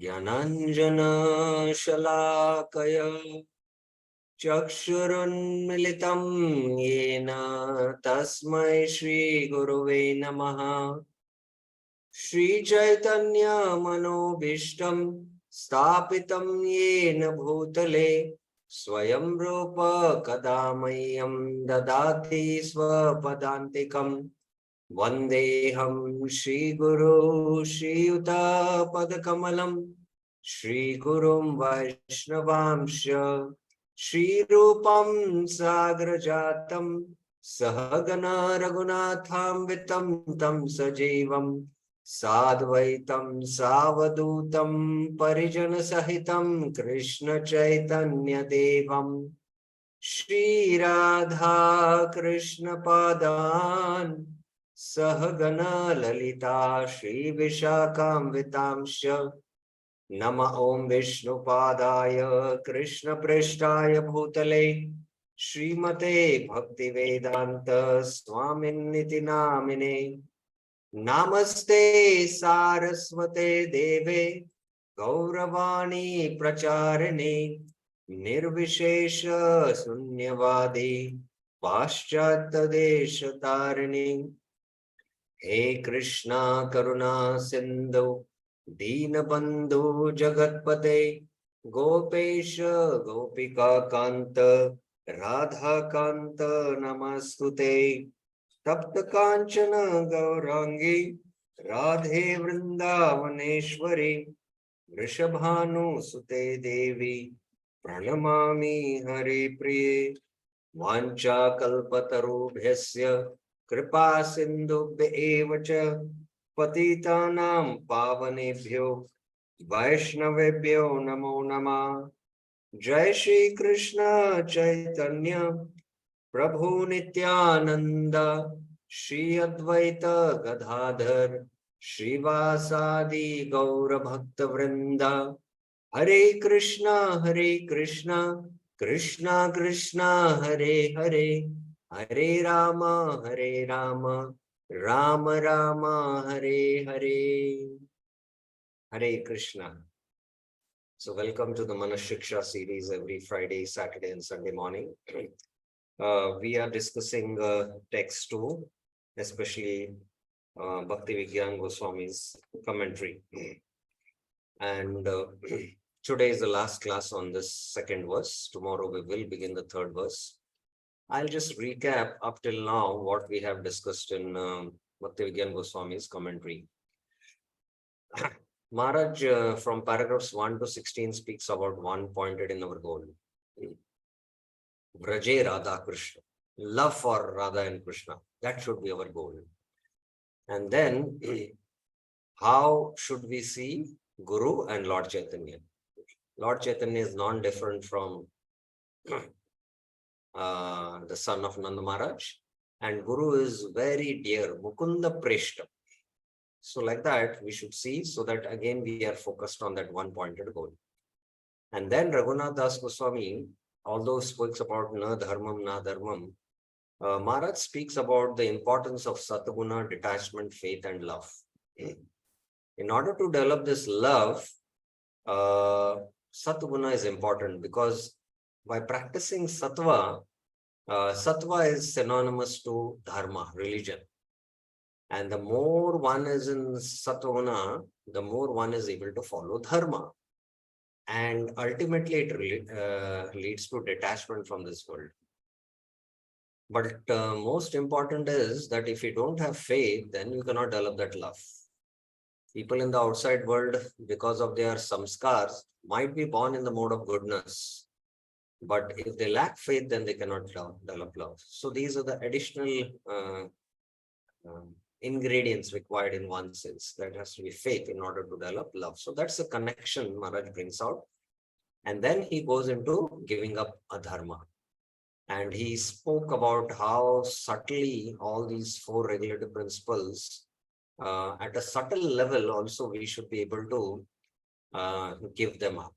ज्ञानाञ्जनशलाकया चक्षुरुन्मिलितं येन तस्मै श्रीगुरुवे नमः। श्रीचैतन्यमनोभीष्टं स्थापितं येन भूतले स्वयं रूप कदा मह्यं ददाति स्वपदान्तिकम्। वन्देऽहं श्रीगुरो श्रीयुतापदकमलं श्रीगुरुं वैष्णवांश्च श्रीरूपं साग्रजातं सहगना रघुनाथान्वितं तं सजीवं साद्वैतं सावधूतं परिजनसहितं कृष्णचैतन्यदेवं श्रीराधा कृष्णपादान् सहगना ललिता श्रीविशाखान्वितांश्च। नमः ॐ विष्णुपादाय कृष्णप्रेष्ठाय भूतले श्रीमते भक्तिवेदान्त स्वामिन्निति नामिने। नमस्ते सारस्वते देवे गौरवाणी प्रचारिणे निर्विशेष शून्यवादी पाश्चात्य देश तारिणी। हे कृष्णा करुणा सिंधु दीनबंधु जगतपते गोपेश गोपिका कांत राधा कांत नमस्तुते। तप्त कांचन गौरांगी राधे वृंदावनेश्वरी वृषभानुसुते देवी प्रणमामि हरिप्रिये। वाञ्छाकल्पतरुभ्यस्य कृपा सिन्धुभ्य एव च पतितानां पावनेभ्यो वैष्णवेभ्यो नमो नमः। जय श्री कृष्ण चैतन्य प्रभु नित्यानंद श्री अद्वैत गदाधर श्रीवासादि गौर भक्त वृंदा। हरे Krishna Krishna Krishna Hare Hare Hare Ram Ram Ram Hare Hare. Hare Krishna. So welcome to the Manah Shiksha series every Friday, Saturday and Sunday morning. We are discussing text 2, especially Bhakti Vigyan Goswami's commentary. And today is the last class on this second verse. Tomorrow we will begin the third verse. I'll just recap up till now what we have discussed in Bhakti Vigyan Goswami's commentary. Maharaj, from paragraphs 1 to 16, speaks about one pointed in our goal. Vraje Radha Krishna. Love for Radha and Krishna. That should be our goal. And then, how should we see Guru and Lord Chaitanya? Lord Chaitanya is non-different from the son of Nanda Maharaj. And Guru is very dear, Mukunda Preshta. So like that, we should see, so that again we are focused on that one pointed goal. And then Raghunath Das Goswami, although speaks about na dharmam, Maharaj speaks about the importance of satguna, detachment, faith, and love. In order to develop this love, satguna is important, because by practicing sattva, sattva is synonymous to dharma, religion. And the more one is in sattva, the more one is able to follow dharma. And ultimately it leads to detachment from this world. But most important is that if you don't have faith, then you cannot develop that love. People in the outside world, because of their samskars, might be born in the mode of goodness. But if they lack faith, then they cannot develop love. So these are the additional ingredients required in one sense. That has to be faith in order to develop love. So that's the connection Maharaj brings out. And then he goes into giving up adharma. And he spoke about how subtly all these four regulative principles, at a subtle level also, we should be able to give them up.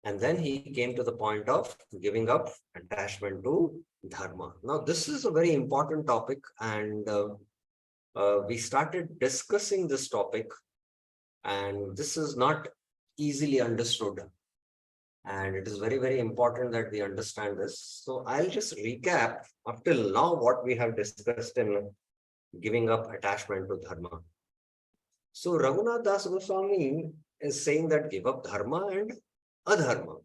And then he came to the point of giving up attachment to dharma. Now, this is a very important topic, and we started discussing this topic And this is not easily understood. And it is very, very important that we understand this. So I'll just recap up till now what we have discussed in giving up attachment to dharma. So Raghunath Das Goswami is saying that give up dharma and adharma.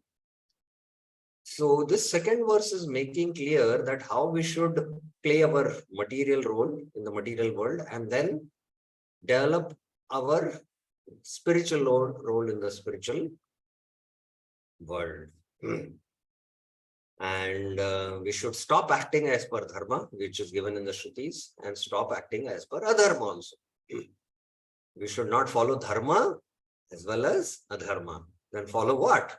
So this second verse is making clear that how we should play our material role in the material world and then develop our spiritual role in the spiritual world. And we should stop acting as per dharma, which is given in the Shrutis, and stop acting as per adharma also. We should not follow dharma as well as adharma. Then follow what?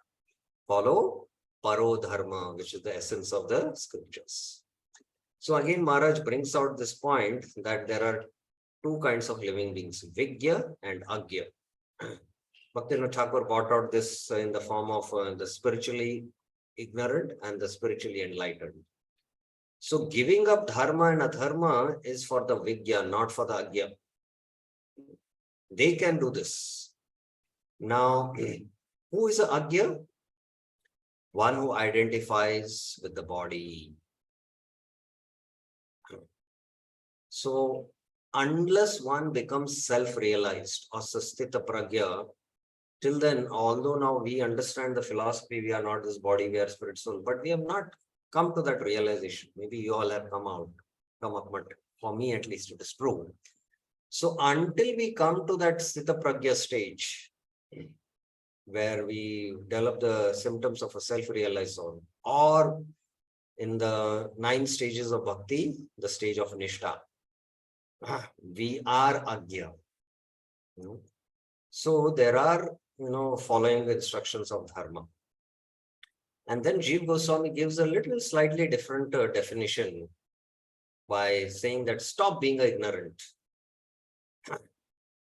Follow paro dharma, which is the essence of the scriptures. So again, Maharaj brings out this point that there are two kinds of living beings, Vigya and Agya. Bhaktivinoda Thakur brought out this in the form of the spiritually ignorant and the spiritually enlightened. So giving up dharma and adharma is for the Vigya, not for the Agya. They can do this. Now, who is the Agya? One who identifies with the body. So, unless one becomes self-realized or sastita pragya, till then, although now we understand the philosophy, we are not this body, we are spirit soul, but we have not come to that realization. Maybe you all have come up, but for me at least it is true. So until we come to that sthita pragya stage, where we develop the symptoms of a self-realized soul, or in the 9 stages of bhakti, the stage of nishtha, we are agya. So there are, following the instructions of dharma. And then Jiva Goswami gives a little slightly different definition by saying that stop being ignorant.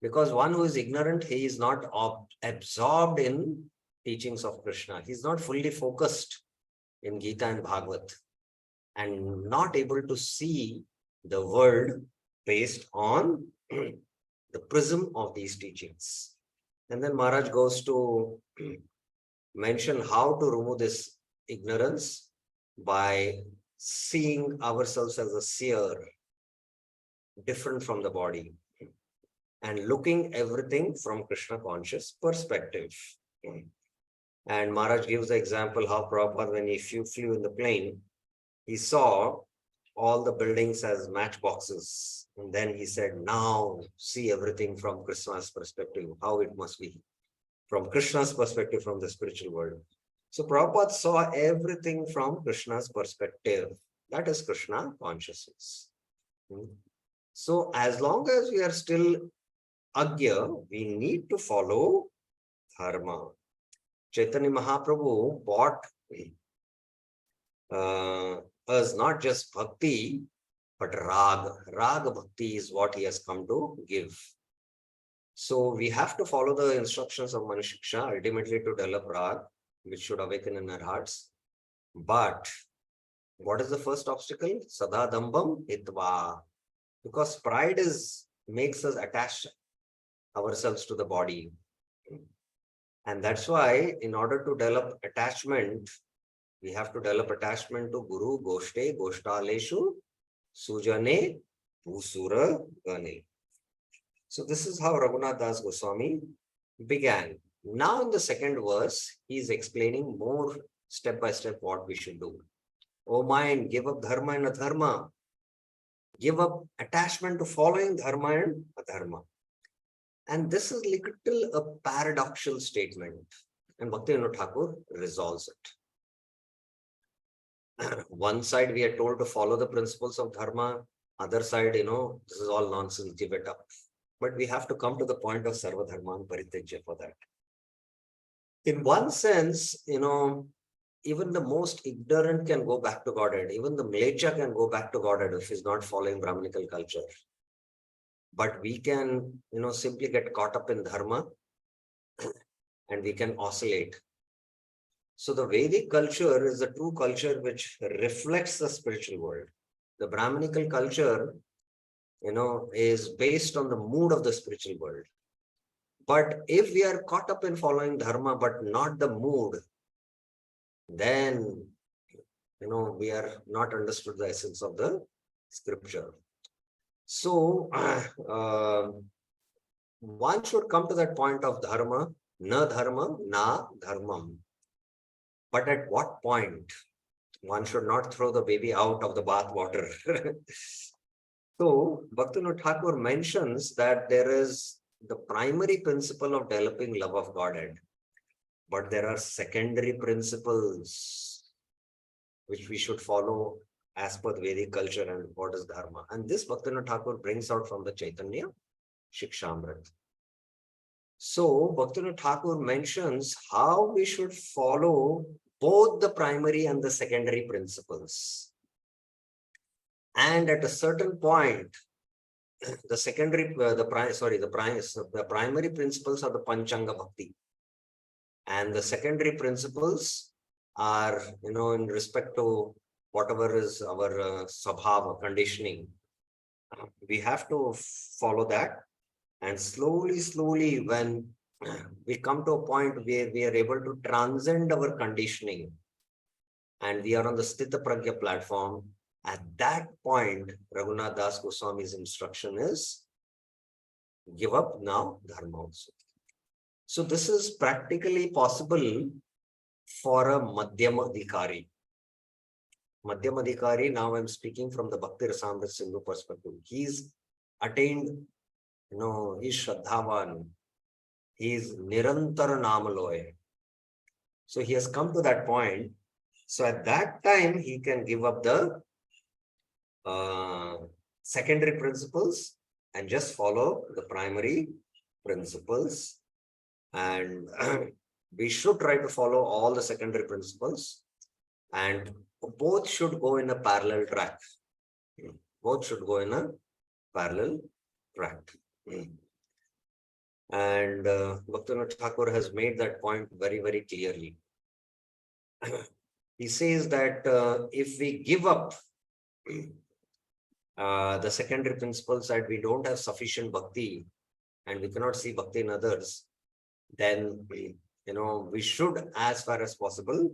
Because one who is ignorant, he is not absorbed in teachings of Krishna. He is not fully focused in Gita and Bhagavad and not able to see the world based on the prism of these teachings. And then Maharaj goes to mention how to remove this ignorance by seeing ourselves as a seer, different from the body, and looking everything from Krishna conscious perspective. And Maharaj gives the example how Prabhupada, when he flew in the plane, he saw all the buildings as matchboxes. And then he said, now see everything from Krishna's perspective, how it must be. From Krishna's perspective, from the spiritual world. So Prabhupada saw everything from Krishna's perspective. That is Krishna consciousness. So as long as we are still agya, we need to follow dharma. Chaitanya Mahaprabhu bought us not just bhakti, but raga. Raga bhakti is what he has come to give. So we have to follow the instructions of Manushiksha, ultimately to develop rag, which should awaken in our hearts. But what is the first obstacle? Sada dambam hitva. Because pride makes us attach ourselves to the body. And that's why, in order to develop attachment, we have to develop attachment to Guru, Goshte, Goshtaleshu, Sujane, Bhusura, Gane. So this is how Raghunath Das Goswami began. Now in the second verse, he is explaining more step by step what we should do. O mind, give up dharma and adharma. Give up attachment to following dharma and adharma. And this is little a paradoxical statement. And Bhaktivinoda Thakur resolves it. One side we are told to follow the principles of dharma. Other side, this is all nonsense, give it up. But we have to come to the point of sarva dharman paritejya for that. In one sense, even the most ignorant can go back to Godhead. Even the mlecha can go back to Godhead if he's not following Brahminical culture. But we can, simply get caught up in dharma and we can oscillate. So the Vedic culture is the true culture which reflects the spiritual world. The Brahminical culture, is based on the mood of the spiritual world. But if we are caught up in following dharma, but not the mood, then we are not understood the essence of the scripture. So one should come to that point of dharma, na dharmam. But at what point? One should not throw the baby out of the bath water. So Bhaktivinoda Thakur mentions that there is the primary principle of developing love of Godhead, but there are secondary principles which we should follow as per the Vedic culture and what is dharma. And this Bhaktivinoda Thakur brings out from the Chaitanya Shikshamrit. So Bhaktivinoda Thakur mentions how we should follow both the primary and the secondary principles. And at a certain point, the primary principles are the Panchanga Bhakti. And the secondary principles are, in respect to whatever is our sabhava, conditioning. We have to follow that. And slowly, when we come to a point where we are able to transcend our conditioning and we are on the Sthita Pragya platform, at that point, Raghunath Das Goswami's instruction is give up now dharma also. So this is practically possible for a Madhyama Adhikari. Madhyama Adhikari, now I'm speaking from the Bhakti Rasamrita Sindhu perspective. He's attained, he's Shraddhavan. He's Nirantar Namaloy. So he has come to that point. So at that time, he can give up the secondary principles and just follow the primary principles. And we should try to follow all the secondary principles, and both should go in a parallel track. Both should go in a parallel track. And Bhaktivinoda Thakur has made that point very, very clearly. He says that if we give up the secondary principles, that we don't have sufficient bhakti and we cannot see bhakti in others, then we should, as far as possible,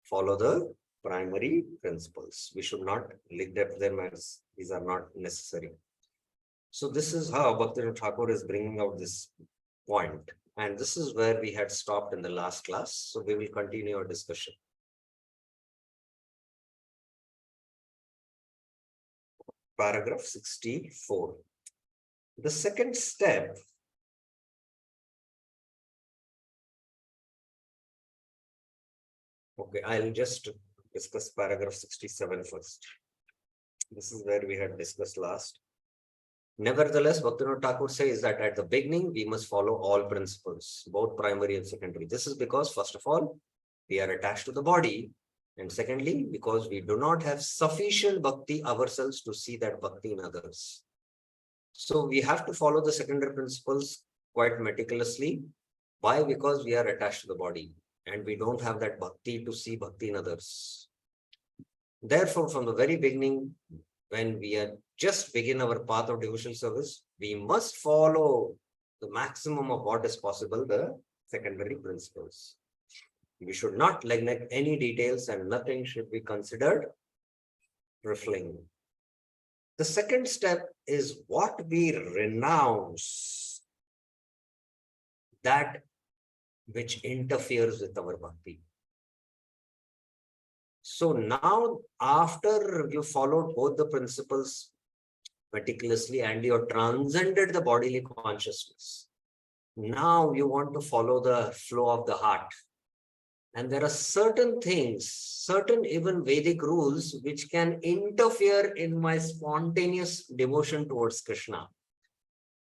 follow the primary principles. We should not neglect them as these are not necessary. So this is how Bhaktivinoda Thakur is bringing out this point. And this is where we had stopped in the last class. So we will continue our discussion. Paragraph 64. The second step Okay, I'll just discuss paragraph 67 first. This is where we had discussed last. Nevertheless, Bhaktivinoda Thakur says that at the beginning, we must follow all principles, both primary and secondary. This is because, first of all, we are attached to the body. And secondly, because we do not have sufficient bhakti ourselves to see that bhakti in others. So we have to follow the secondary principles quite meticulously. Why? Because we are attached to the body and we don't have that bhakti to see bhakti in others. Therefore, from the very beginning, when we are just begin our path of devotional service, we must follow the maximum of what is possible, the secondary principles. We should not neglect any details and nothing should be considered trifling. The second step is what we renounce, that which interferes with our bhakti. So now, after you followed both the principles meticulously and you have transcended the bodily consciousness, now you want to follow the flow of the heart. And there are certain things, certain even Vedic rules, which can interfere in my spontaneous devotion towards Krishna.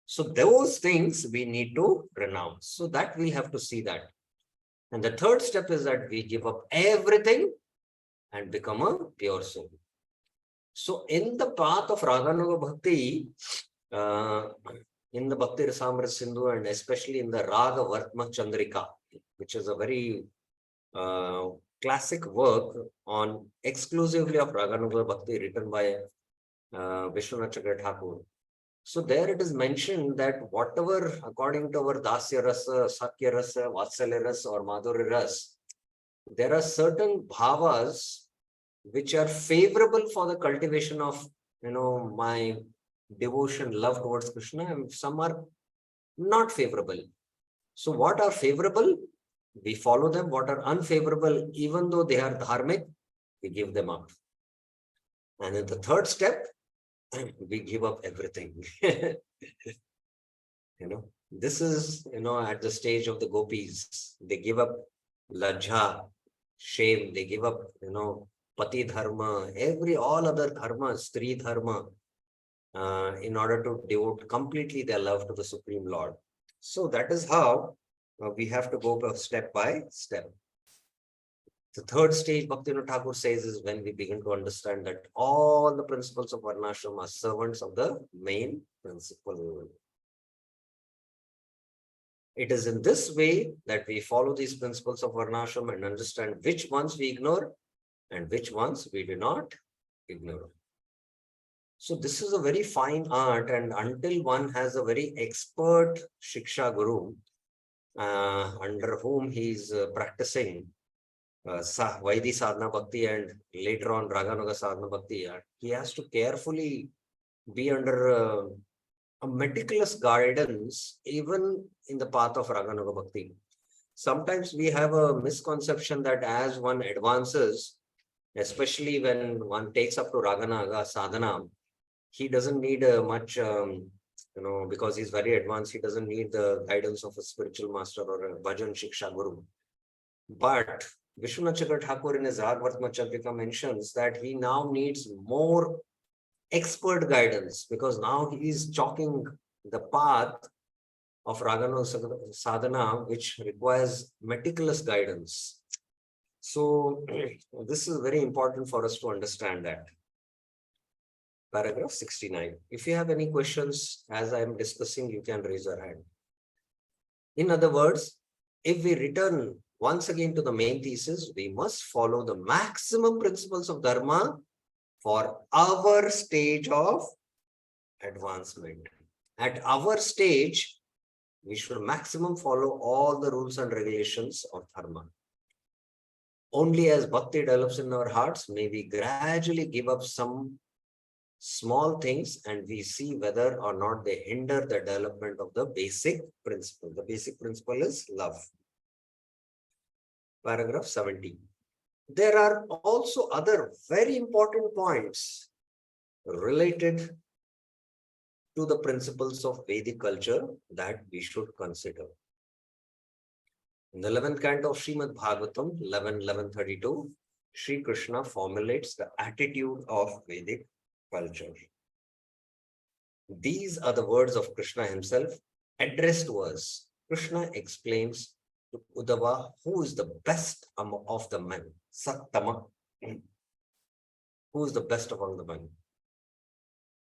So those things we need to renounce. So that we have to see that. And the third step is that we give up everything and become a pure soul. So in the path of Raganuga Bhakti, in the Bhakti Rasamrita Sindhu, and especially in the Raga Vartma Chandrika, which is a very classic work on exclusively of Raganuga Bhakti written by Vishwanath Chakravarti Thakur. So there it is mentioned that whatever, according to our Dasya Rasa, Sakya Rasa, Vatsalya Rasa or Madhurya Rasa, there are certain bhavas which are favorable for the cultivation of, my devotion, love towards Krishna, and some are not favorable. So what are favorable, we follow them. What are unfavorable, even though they are dharmic, we give them up. And in the third step, we give up everything. This is, at the stage of the gopis, they give up lajja, shame, they give up, pati dharma, all other dharmas, three dharma, in order to devote completely their love to the Supreme Lord. So that is how we have to go step by step. The third stage, Bhaktivinoda Thakur says, is when we begin to understand that all the principles of Varnashram are servants of the main principle. It is in this way that we follow these principles of Varnashram and understand which ones we ignore and which ones we do not ignore. So this is a very fine art, and until one has a very expert Shiksha Guru, under whom he is practicing Vaidhi Sadhana Bhakti and later on Raganuga Sadhana Bhakti, he has to carefully be under a meticulous guidance, even in the path of Raganuga Bhakti. Sometimes we have a misconception that as one advances, especially when one takes up to Raganuga Sadhana, he doesn't need much, because he's very advanced, he doesn't need the guidance of a spiritual master or a bhajan Shiksha Guru. But Vishwanath Chakra Thakur in his Ragvartma Chandrika mentions that he now needs more expert guidance, because now he is chalking the path of Raganuga Sadhana, which requires meticulous guidance. So this is very important for us to understand that. Paragraph 69. If you have any questions as I am discussing, you can raise your hand. In other words, if we return once again to the main thesis, we must follow the maximum principles of Dharma for our stage of advancement. At our stage, we should maximum follow all the rules and regulations of Dharma. Only as bhakti develops in our hearts, may we gradually give up some small things and we see whether or not they hinder the development of the basic principle. The basic principle is love. Paragraph 70. There are also other very important points related to the principles of Vedic culture that we should consider. In the 11th canto of Srimad Bhagavatam, 11.11.32, Sri Krishna formulates the attitude of Vedic culture. These are the words of Krishna himself addressed to us. Krishna explains to Uddhava who is the best of the men. Sattama. Who is the best among the men?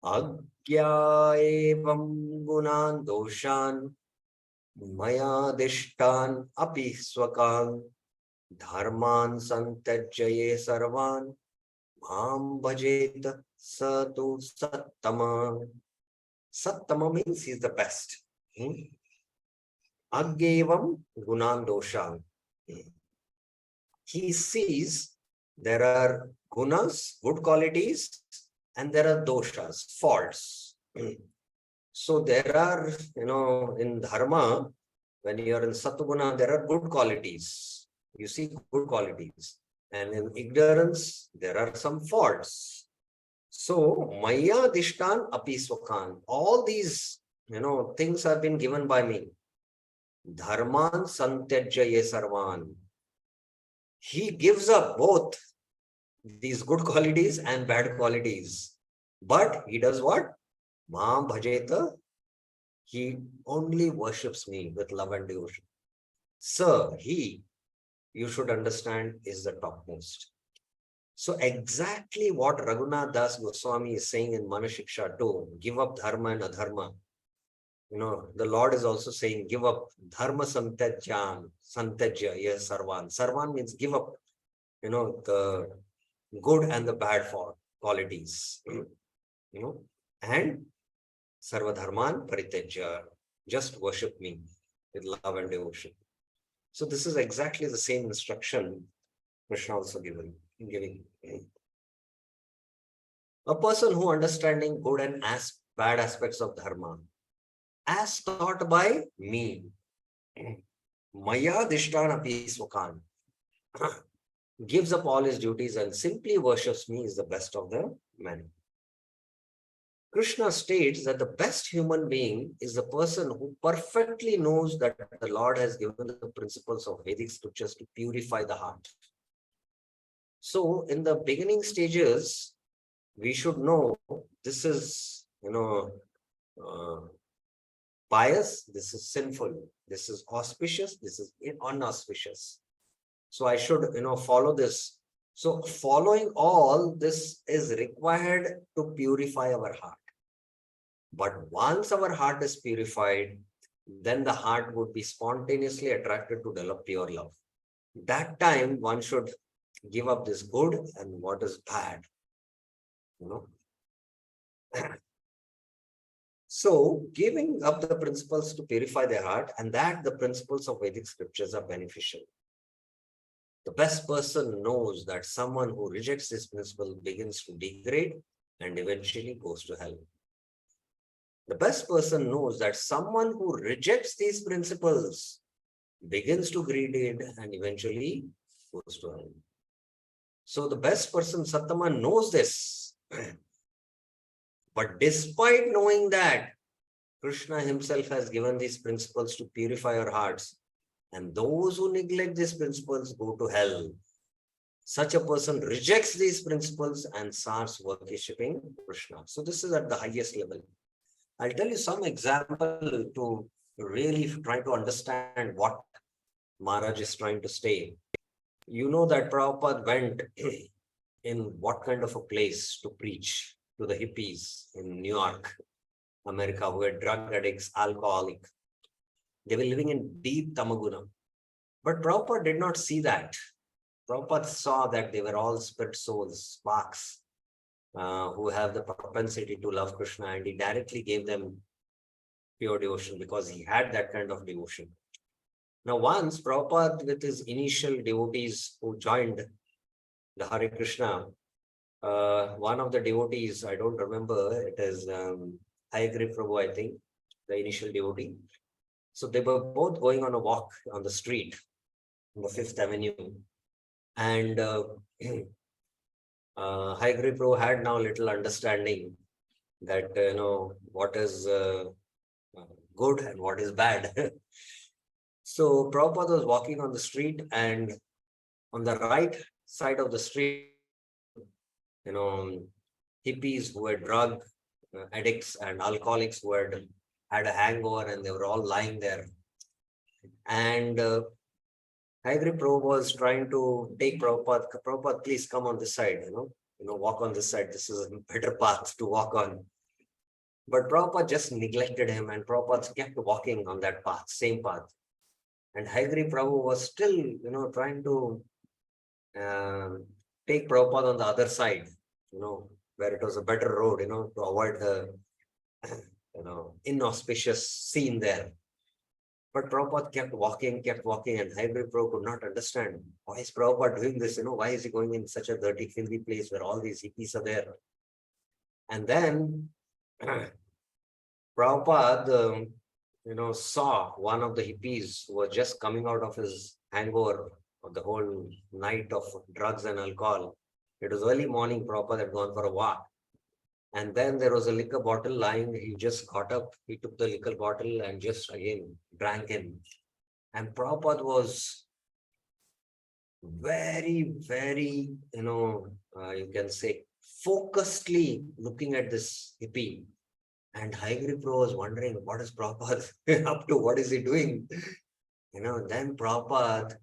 Agya evam gunan doshan maya dishtan api swakan dharman santajyaye sarvan mam bhajet satu sattama. Sattama means he is the best. Agyevam gunan doshan. He sees there are gunas, good qualities, and there are doshas, faults. So there are, in dharma, when you are in satguna, there are good qualities. You see good qualities. And in ignorance, there are some faults. So, maya dishtan api swakhan. All these, things have been given by me. Dharman santyajyaye sarvan. He gives up both these good qualities and bad qualities. But he does what? Mam bhajeta. He only worships me with love and devotion. Sir, he, you should understand, is the topmost. So exactly what Raghunath Das Goswami is saying in Manashiksha 2, give up dharma and adharma. The Lord is also saying, give up dharma santajya, yes, sarvan. Sarvan means give up, the good and the bad for qualities, and Sarva dharman paritejya. Just worship me with love and devotion. So this is exactly the same instruction Krishna also giving. A person who understanding good and bad aspects of dharma, as taught by me, Maya Dishtanapi Swakan, gives up all his duties and simply worships me is the best of the men. Krishna states that the best human being is the person who perfectly knows that the Lord has given the principles of Vedic scriptures to purify the heart. So in the beginning stages, we should know this is, pious, this is sinful, this is auspicious, this is unauspicious. So I should, follow this. So following all this is required to purify our heart. But once our heart is purified, then the heart would be spontaneously attracted to develop pure love. That time one should give up this good and what is bad. So giving up the principles to purify their heart, and that the principles of Vedic scriptures are beneficial. The best person knows that someone who rejects this principle begins to degrade and eventually goes to hell. The best person knows that someone who rejects these principles begins to degrade and eventually goes to hell. So the best person, Sattama, knows this. But despite knowing that, Krishna himself has given these principles to purify our hearts. And those who neglect these principles go to hell. Such a person rejects these principles and starts worshipping Krishna. So this is at the highest level. I'll tell you some example to really try to understand what Maharaj is trying to say. You know that Prabhupada went in what kind of a place to preach to the hippies in New York, America, who were drug addicts, alcoholic. They were living in deep tamaguna. But Prabhupada did not see that. Prabhupada saw that they were all spirit souls, sparks, who have the propensity to love Krishna, and he directly gave them pure devotion because he had that kind of devotion. Now, once Prabhupada with his initial devotees who joined the Hare Krishna, one of the devotees, I don't remember, it is Hayagri Prabhu, I think, the initial devotee. So they were both going on a walk on the street on the 5th Avenue. And Hayagri Prabhu had now little understanding that, what is good and what is bad. So Prabhupada was walking on the street, and on the right side of the street, hippies who were drug addicts and alcoholics who had a hangover, and they were all lying there. And Hayagri Prabhu was trying to take Prabhupada, Prabhupada, please come on this side, walk on this side. This is a better path to walk on. But Prabhupada just neglected him, and Prabhupada kept walking on that path, same path. And Hayagri Prabhu was still, trying to take Prabhupada on the other side, where it was a better road, to avoid the, inauspicious scene there. But Prabhupada kept walking, and Hayagri Prabhu could not understand. Why is Prabhupada doing this? Why is he going in such a dirty, filthy place where all these hippies are there? And then Prabhupada, saw one of the hippies who was just coming out of his hangover of the whole night of drugs and alcohol. It was early morning, Prabhupada had gone for a walk. And then there was a liquor bottle lying. He just got up, he took the liquor bottle and just again drank it. And Prabhupada was very, very, you can say, focusedly looking at this hippie. And Hayagri Prabhu was wondering, what is Prabhupada up to? What is he doing? Then Prabhupada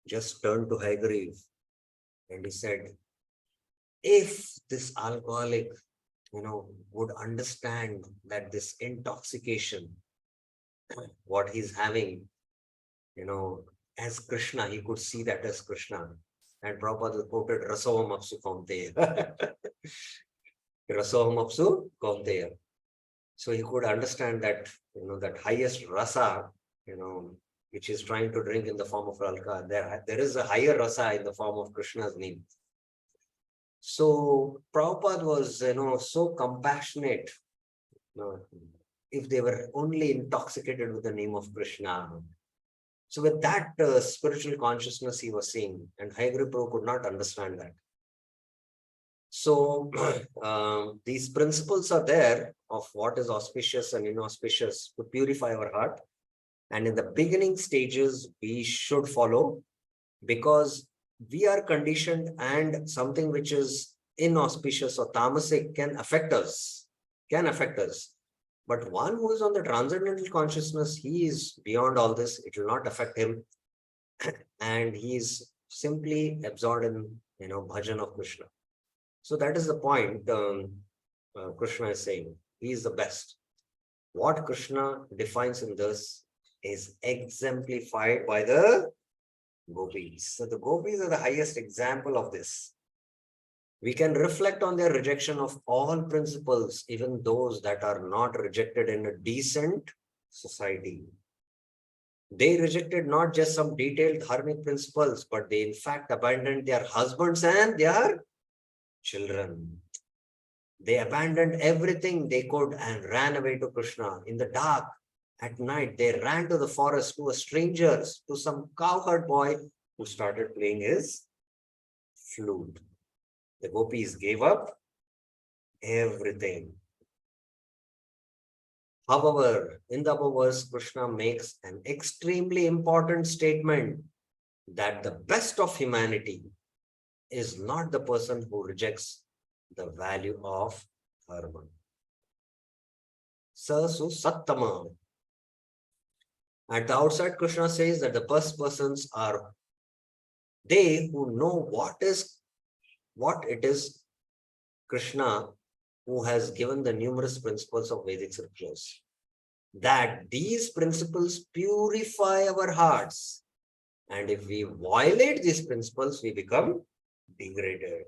just turned to Hayagri and he said, if this alcoholic, would understand that this intoxication, what he's having, as Krishna, he could see that as Krishna. And Prabhupada quoted Rasoham Apsu Kaunteya. Rasoham Apsu Kaunteya. So he could understand that, that highest rasa, which is trying to drink in the form of alka, there is a higher rasa in the form of Krishna's name. So Prabhupada was, so compassionate. If they were only intoxicated with the name of Krishna. So with that spiritual consciousness he was seeing, and Hayagriva Prabhu could not understand that. So these principles are there of what is auspicious and inauspicious to purify our heart. And in the beginning stages, we should follow, because we are conditioned, and something which is inauspicious or tamasic can affect us. But one who is on the transcendental consciousness, he is beyond all this. It will not affect him. And he is simply absorbed in, bhajan of Krishna. So that is the point Krishna is saying. He is the best. What Krishna defines in this is exemplified by the gopis. So the gopis are the highest example of this. We can reflect on their rejection of all principles, even those that are not rejected in a decent society. They rejected not just some detailed dharmic principles, but they in fact abandoned their husbands and their children. They abandoned everything they could and ran away to Krishna. In the dark, at night, they ran to the forest, to a stranger, to some cowherd boy who started playing his flute. The gopis gave up everything. However, in the above verse, Krishna makes an extremely important statement that the best of humanity is not the person who rejects the value of dharma. Sasu Sattama. At the outset, Krishna says that the first persons are they who know what it is Krishna, who has given the numerous principles of Vedic scriptures. That these principles purify our hearts. And if we violate these principles, we become degraded.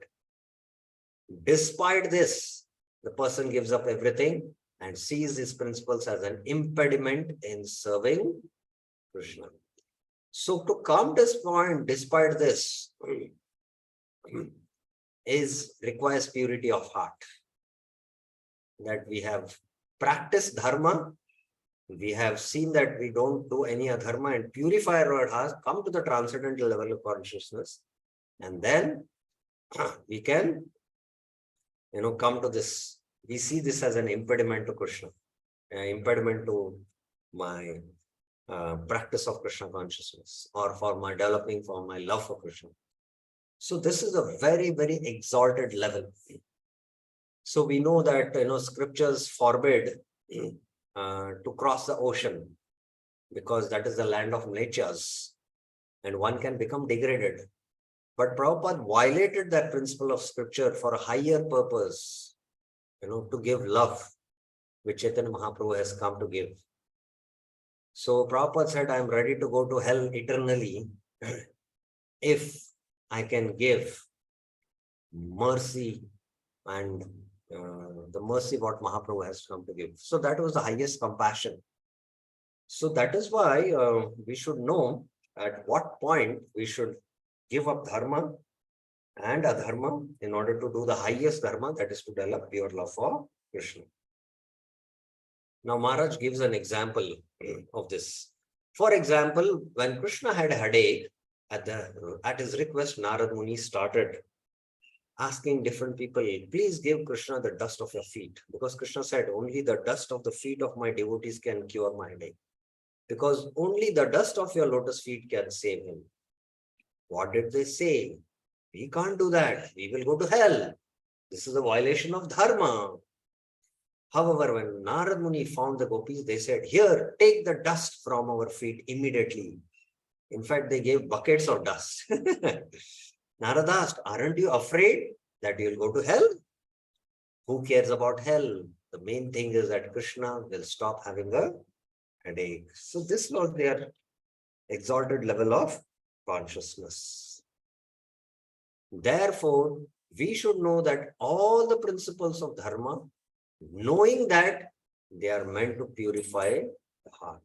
Despite this, the person gives up everything and sees these principles as an impediment in serving Krishna. So to come to this point, despite this, requires purity of heart. That we have practiced dharma, we have seen that we don't do any adharma and purify our hearts, come to the transcendental level of consciousness, and then we can come to this. We see this as an impediment to Krishna, an impediment to my practice of Krishna consciousness, or for my developing, for my love for Krishna. So this is a very, very exalted level. So we know that scriptures forbid to cross the ocean, because that is the land of mlechas, and one can become degraded. But Prabhupada violated that principle of scripture for a higher purpose, to give love, which Chaitanya Mahaprabhu has come to give. So Prabhupada said, I am ready to go to hell eternally if I can give mercy and the mercy what Mahaprabhu has come to give. So that was the highest compassion. So that is why we should know at what point we should give up dharma and adharma in order to do the highest dharma, that is to develop pure love for Krishna. Now Maharaj gives an example of this. For example, when Krishna had a headache, at his request, Narad Muni started asking different people, please give Krishna the dust of your feet. Because Krishna said, only the dust of the feet of my devotees can cure my headache. Because only the dust of your lotus feet can save him. What did they say? We can't do that. We will go to hell. This is a violation of dharma. However, when Narad Muni found the gopis, they said, here, take the dust from our feet immediately. In fact, they gave buckets of dust. Narad asked, aren't you afraid that you'll go to hell? Who cares about hell? The main thing is that Krishna will stop having a headache. So this was their exalted level of consciousness. Therefore, we should know that all the principles of dharma, knowing that They are meant to purify the heart.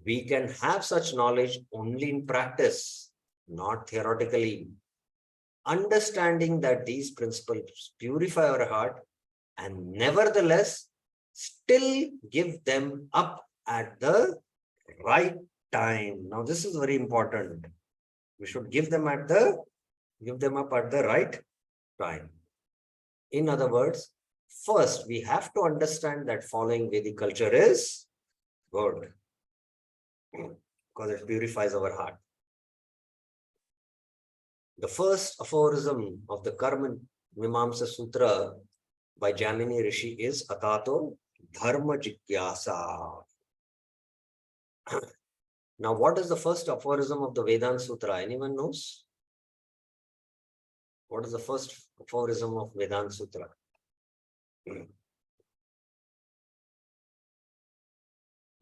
We can have such knowledge only in practice, not theoretically. Understanding that these principles purify our heart and nevertheless still give them up at the right time. Now, this is very important. We should give them up at the right time. In other words, first we have to understand that following Vedic culture is good because it purifies our heart. The first aphorism of the Karma Mimamsa Sutra by Jamini Rishi is Atato Dharma Jigyasa. Now, what is the first aphorism of the Vedanta Sutra? Anyone knows? What is the first aphorism of Vedanta Sutra?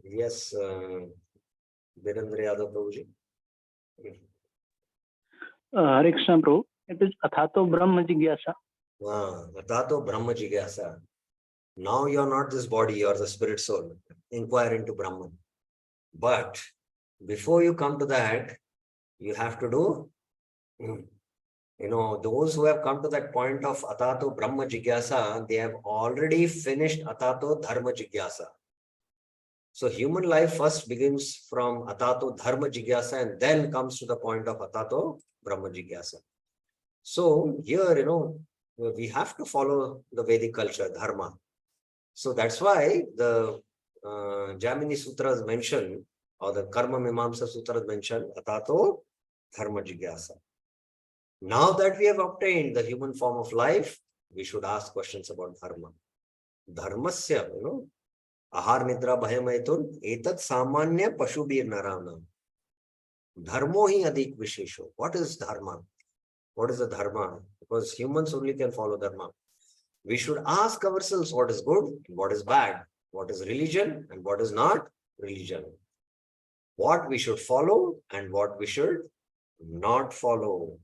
Yes, Virendra Yadav Prabhuji. Hare Krishna Prabhu. It is Athato Brahma Jigyasa. Atato Brahma Jigyasa. Now you are not this body, you are the spirit soul. Inquire into Brahman. But before you come to that, you have to do, those who have come to that point of Atato Brahma Jigyasa, they have already finished Atato Dharma Jigyasa. So human life first begins from Atato Dharma Jigyasa and then comes to the point of Atato Brahma Jigyasa. So here, we have to follow the Vedic culture, Dharma. So that's why the Jamini Sutras mention, or the Karma Mimamsa Sutras mention, Atato Dharma Jigyasa. Now that we have obtained the human form of life, we should ask questions about Dharma. Dharmasya, Ahar Nidra Bhayamaitun, Etat Samanya Pashubir Narana. Dharmo hi adik vishesho. What is Dharma? What is the Dharma? Because humans only can follow Dharma. We should ask ourselves what is good and what is bad, what is religion and what is not religion, what we should follow and what we should not follow.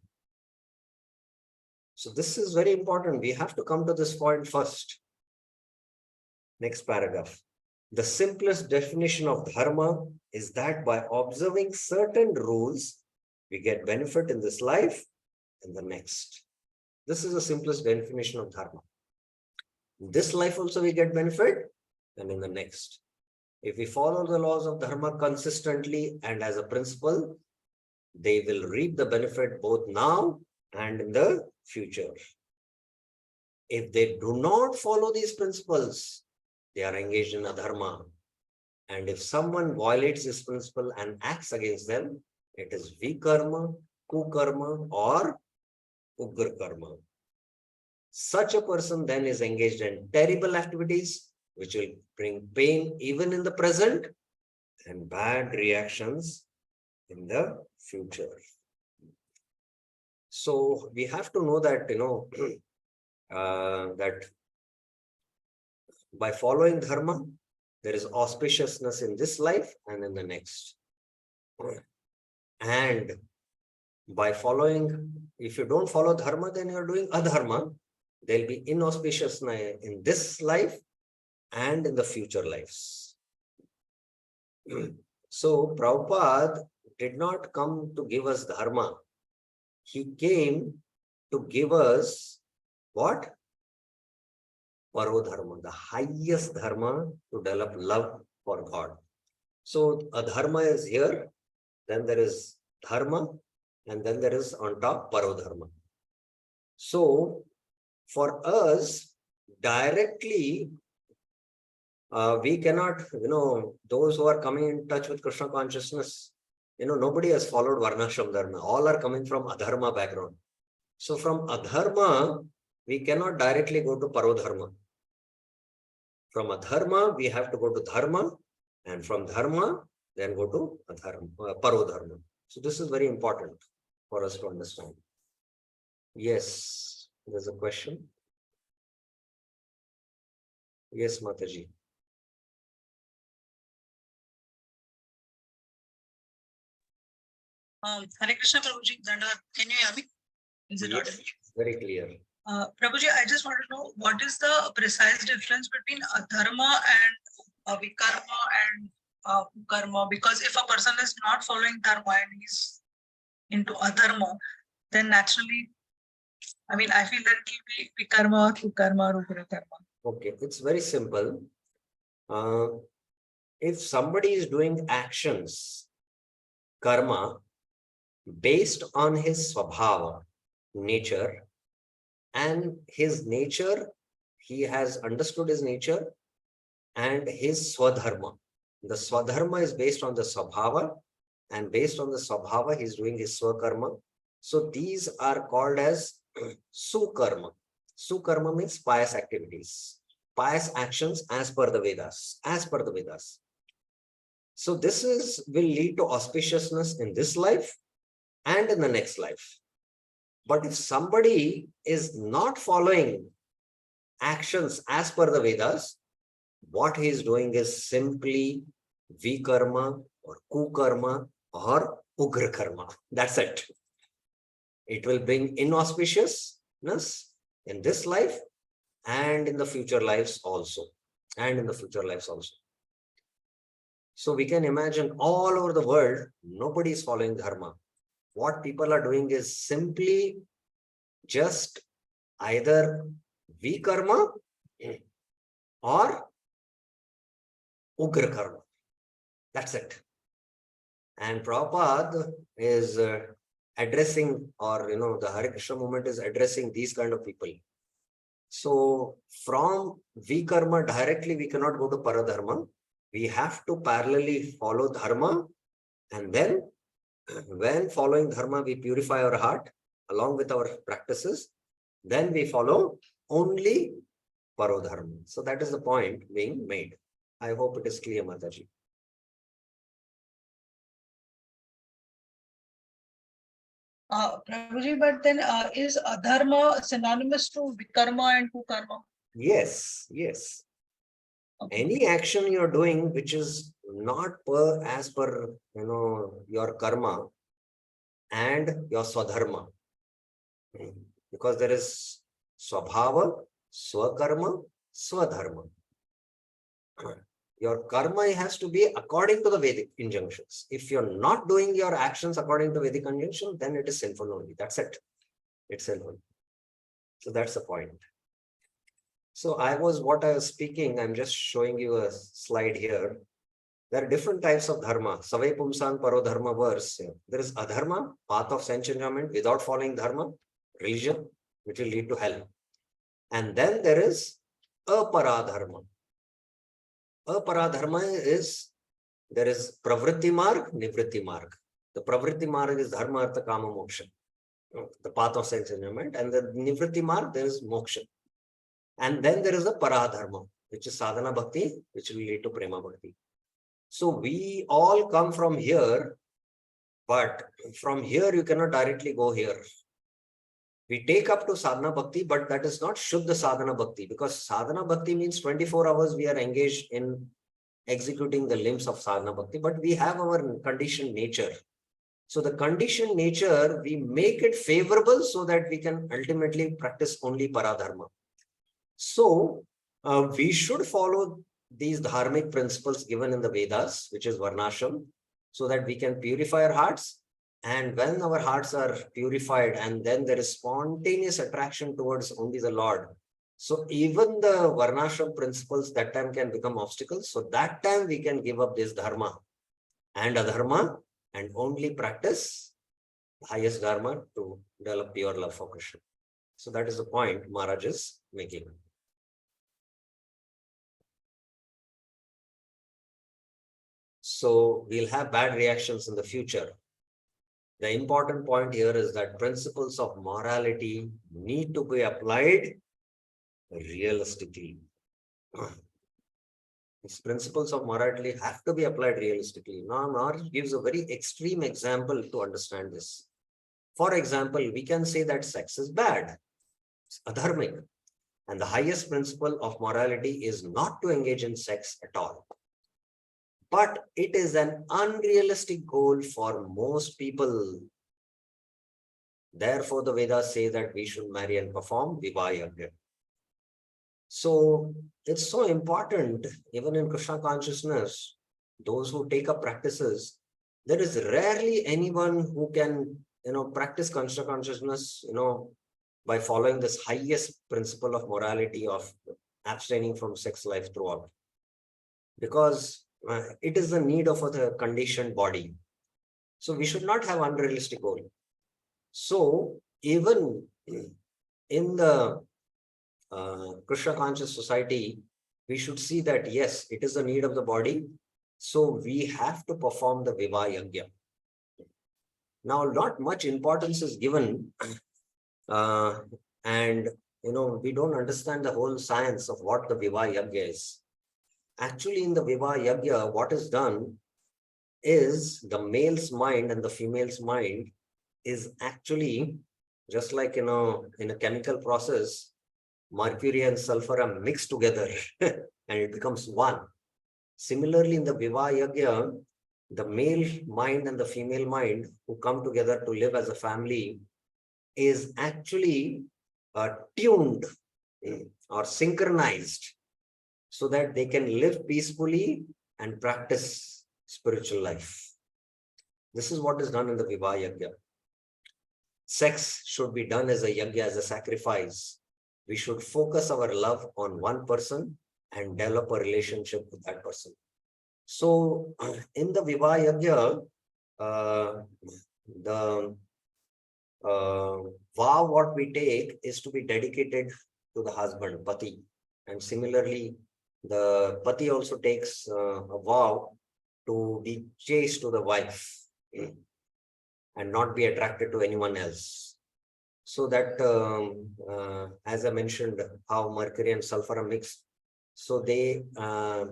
So this is very important. We have to come to this point first. Next paragraph. The simplest definition of Dharma is that by observing certain rules, we get benefit in this life and the next. This is the simplest definition of Dharma. In this life also we get benefit and in the next. If we follow the laws of Dharma consistently and as a principle, they will reap the benefit both now and in the future. If they do not follow these principles, they are engaged in adharma. And if someone violates this principle and acts against them, it is vikarma, kukarma, or ugra karma. Such a person then is engaged in terrible activities which will bring pain even in the present and bad reactions in the future. So we have to know that, that by following dharma, there is auspiciousness in this life and in the next. And by following, if you don't follow dharma, then you're doing adharma. There'll be inauspiciousness in this life and in the future lives. So Prabhupada did not come to give us dharma. He came to give us what? Parodharma, the highest dharma to develop love for God. So adharma is here, then there is dharma, and then there is on top parodharma. So for us, directly, we cannot, those who are coming in touch with Krishna consciousness, nobody has followed Varnashram Dharma. All are coming from adharma background. So from adharma, we cannot directly go to parodharma. From adharma, we have to go to dharma, and from dharma, then go to parodharma. So this is very important for us to understand. Yes, there's a question. Yes, Mataji. Hare Krishna Prabhuji, can you hear me? Is it audible? Very clear. Prabhuji, I just want to know what is the precise difference between adharma and vikarma and kukarma? Because if a person is not following dharma and he's into adharma, then naturally, I mean, I feel that it will be vikarma or kukarma or ugrakarma. Okay, it's very simple. If somebody is doing actions, karma, based on his swabhava, nature, and his nature, he has understood his nature and his swadharma. The swadharma is based on the swabhava, and based on the swabhava, he's doing his swakarma. So these are called as sukarma. Sukarma means pious activities, pious actions as per the Vedas, as per the Vedas. So this will lead to auspiciousness in this life and in the next life. But if somebody is not following actions as per the Vedas, what he is doing is simply vikarma or kukarma or ugra karma. That's it. It will bring inauspiciousness in this life and in the future lives also. So we can imagine all over the world, nobody is following dharma. What people are doing is simply just either vikarma or ugra karma. That's it. And Prabhupada is addressing, or the Hare Krishna movement is addressing these kind of people. So from vikarma directly, we cannot go to paradharma. We have to parallelly follow dharma, and then when following dharma, we purify our heart along with our practices. Then we follow only parodharma. So that is the point being made. I hope it is clear, Mataji. Prabhuji, but then is adharma synonymous to vikarma and kukarma? Yes. Okay. Any action you're doing which is not as per your karma and your swadharma, because there is swabhava, swakarma, swadharma. Your karma has to be according to the Vedic injunctions. If you're not doing your actions according to Vedic injunction, then it is sinful only. That's it. It's sinful. So that's the point. So what I was speaking, I'm just showing you a slide here. There are different types of dharma. Savai Pumsan Paro Dharma verse. There is adharma, path of sense enjoyment without following dharma, religion, which will lead to hell. And then there is aparadharma. Aparadharma is, there is pravritti marg, nivritti marg. The pravritti marg is dharma, artha, kama, moksha, the path of sense enjoyment. And the nivritti marg, there is moksha. And then there is a paradharma, which is sadhana bhakti, which will lead to prema bhakti. So we all come from here, but from here you cannot directly go here. We take up to sadhana bhakti, but that is not shuddha sadhana bhakti, because sadhana bhakti means 24 hours we are engaged in executing the limbs of sadhana bhakti, but we have our conditioned nature. So the conditioned nature, we make it favorable so that we can ultimately practice only paradharma. So we should follow these dharmic principles given in the Vedas, which is Varnashram, so that we can purify our hearts. And when our hearts are purified, and then there is spontaneous attraction towards only the Lord. So even the Varnashram principles that time can become obstacles. So that time we can give up this dharma and adharma and only practice the highest dharma to develop pure love for Krishna. So that is the point Maharaj is making. So we'll have bad reactions in the future. The important point here is that principles of morality need to be applied realistically. These principles of morality have to be applied realistically. Now, Maharaj gives a very extreme example to understand this. For example, we can say that sex is bad, it's adharmic, and the highest principle of morality is not to engage in sex at all. But it is an unrealistic goal for most people. Therefore, the Vedas say that we should marry and perform Vivaha Yajna. So it's so important, even in Krishna consciousness, those who take up practices, there is rarely anyone who can, practice Krishna consciousness, by following this highest principle of morality of abstaining from sex life throughout. Because it is the need of the conditioned body. So we should not have unrealistic goal. So even in the Krishna conscious society, we should see that yes, it is the need of the body. So we have to perform the Vivaha Yajna. Now, not much importance is given, and we don't understand the whole science of what the Vivaha Yajna is. Actually, in the Vivaha Yajna, what is done is the male's mind and the female's mind is actually just like, in a chemical process, mercury and sulfur are mixed together and it becomes one. Similarly, in the Vivaha Yajna, the male mind and the female mind who come together to live as a family is actually tuned or synchronized so that they can live peacefully and practice spiritual life. This is what is done in the Vivaha Yajna. Sex should be done as a yajna, as a sacrifice. We should focus our love on one person and develop a relationship with that person. So in the Vivaha Yajna, the vow what we take is to be dedicated to the husband, Pati. And similarly, the Pati also takes a vow to be chaste to the wife and not be attracted to anyone else. So that, as I mentioned, how mercury and sulfur are mixed. So they are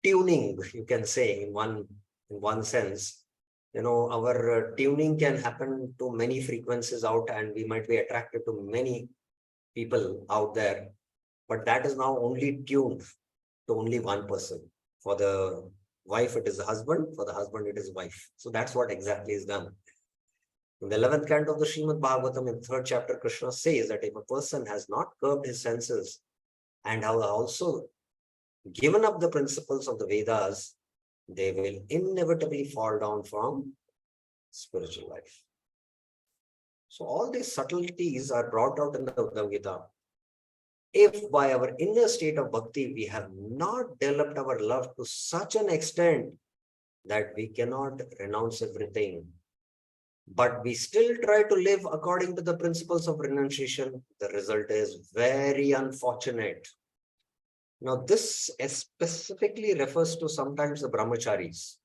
tuning, you can say, in one sense. Our tuning can happen to many frequencies out, and we might be attracted to many people out there. But that is now only tuned to only one person. For the wife, it is the husband. For the husband, it is wife. So that's what exactly is done. In the 11th canto of the Srimad Bhagavatam, in the 3rd chapter, Krishna says that if a person has not curbed his senses and have also given up the principles of the Vedas, they will inevitably fall down from spiritual life. So all these subtleties are brought out in the Bhagavad Gita. If by our inner state of bhakti, we have not developed our love to such an extent that we cannot renounce everything, but we still try to live according to the principles of renunciation, the result is very unfortunate. Now, this specifically refers to sometimes the brahmacharis.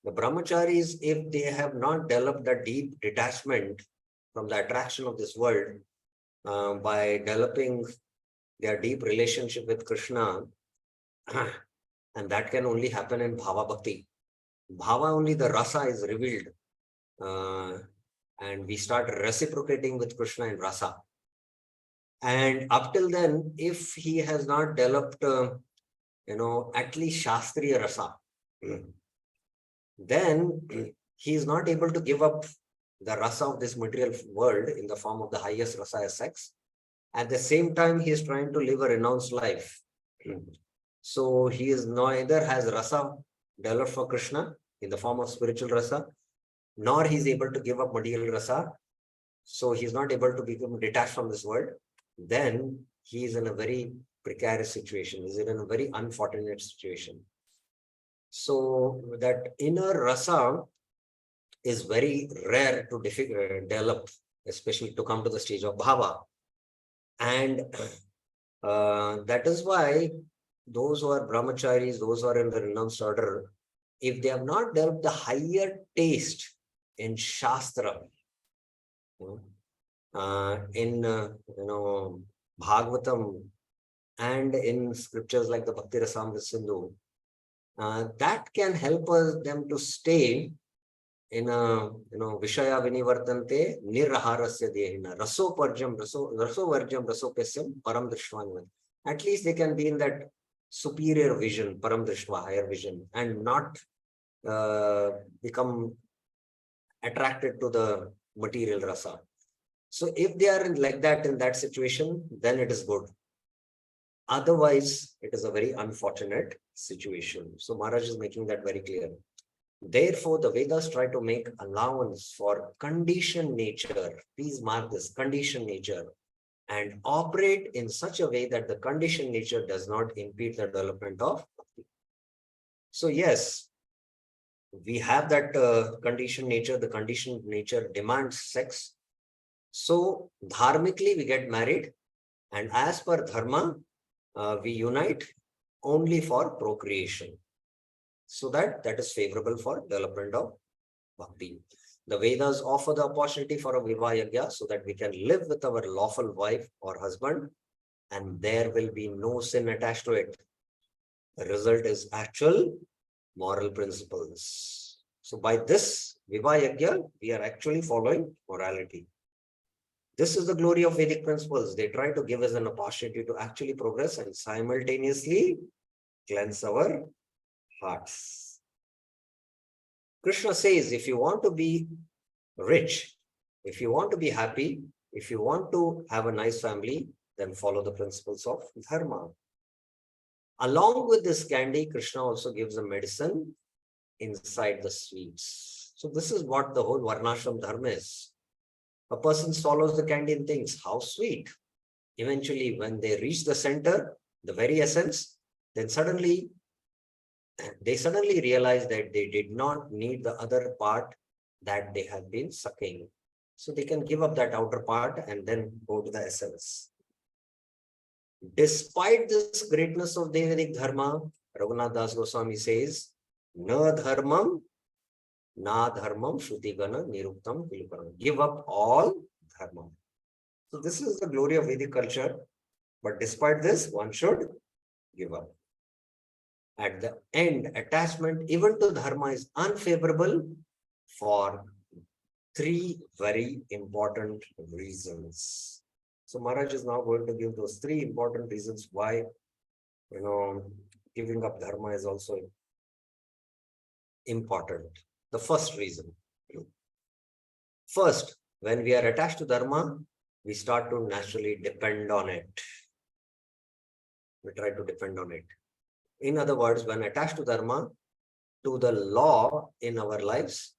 The brahmacharis, if they have not developed a deep detachment from the attraction of this world, by developing their deep relationship with Krishna, and that can only happen in bhava bhakti. Bhava, only the rasa is revealed, and we start reciprocating with Krishna in rasa. And up till then, if he has not developed, at least Shastriya rasa, then he is not able to give up the rasa of this material world in the form of the highest rasa as sex. At the same time, he is trying to live a renounced life. So he is neither has rasa developed for Krishna in the form of spiritual rasa, nor he is able to give up material rasa. So he is not able to become detached from this world. Then he is in a very precarious situation. He is in a very unfortunate situation. So that inner rasa is very rare to develop, especially to come to the stage of bhava. And that is why those who are brahmacharis, those who are in the renounced order, if they have not developed the higher taste in Shastra, in Bhagavatam, and in scriptures like the Bhakti Rasamrita Sindhu, that can help them to stay in a Vishaya Vinivartante Nirharasya Dehina Rasoparjam Rasovarjam Rasopesyam Param Drishvan. At least they can be in that superior vision, Param Drishva, higher vision, and not become attracted to the material rasa. So if they are like that in that situation, then it is good. Otherwise, it is a very unfortunate situation. So Maharaj is making that very clear. Therefore, the Vedas try to make allowance for conditioned nature. Please mark this, conditioned nature, and operate in such a way that the conditioned nature does not impede the development of bhakti. So yes, we have that conditioned nature. The conditioned nature demands sex. So dharmically, we get married, and as per dharma, we unite only for procreation. So that is favorable for development of bhakti. The Vedas offer the opportunity for a Vivaha Yajna so that we can live with our lawful wife or husband, and there will be no sin attached to it. The result is actual moral principles. So by this Vivaha Yajna, we are actually following morality. This is the glory of Vedic principles. They try to give us an opportunity to actually progress and simultaneously cleanse our hearts. Krishna says, if you want to be rich, if you want to be happy, if you want to have a nice family, then follow the principles of dharma. Along with this candy, Krishna also gives a medicine inside the sweets. So this is what the whole Varnashram dharma is. A person swallows the candy and thinks, how sweet. Eventually, when they reach the center, the very essence, then they suddenly realize that they did not need the other part that they have been sucking. So they can give up that outer part and then go to the essence. Despite this greatness of Vedic dharma, Raghunath Das Goswami says, Na dharmam, na dharmam shrutigana niruktam viluparam. Give up all dharma. So this is the glory of Vedic culture. But despite this, one should give up. At the end, attachment even to dharma is unfavorable for three very important reasons. So Maharaj is now going to give those three important reasons why, giving up dharma is also important. The first reason. First, when we are attached to dharma, we start to naturally depend on it. We try to depend on it. In other words, when attached to dharma, to the law in our lives,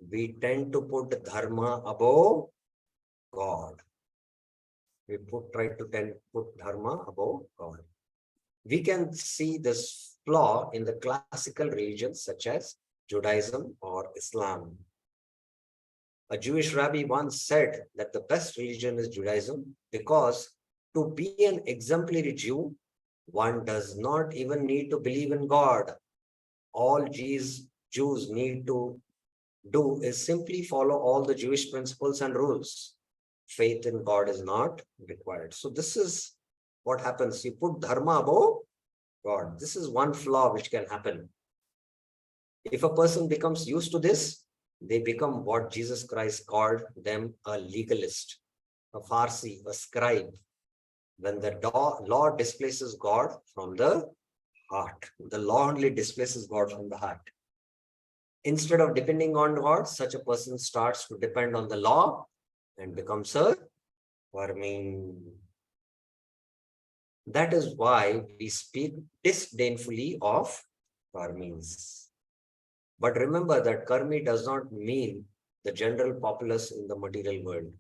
we tend to put dharma above God. We try to put dharma above God. We can see this flaw in the classical religions such as Judaism or Islam. A Jewish rabbi once said that the best religion is Judaism because to be an exemplary Jew, one does not even need to believe in God. All Jews need to do is simply follow all the Jewish principles and rules. Faith in God is not required. So this is what happens. You put dharma above God. This is one flaw which can happen. If a person becomes used to this, they become what Jesus Christ called them, a legalist, a Pharisee, a scribe. When the law displaces God from the heart, the law only displaces God from the heart. Instead of depending on God, such a person starts to depend on the law and becomes a vermin. That is why we speak disdainfully of karmis. But remember that karmi does not mean the general populace in the material world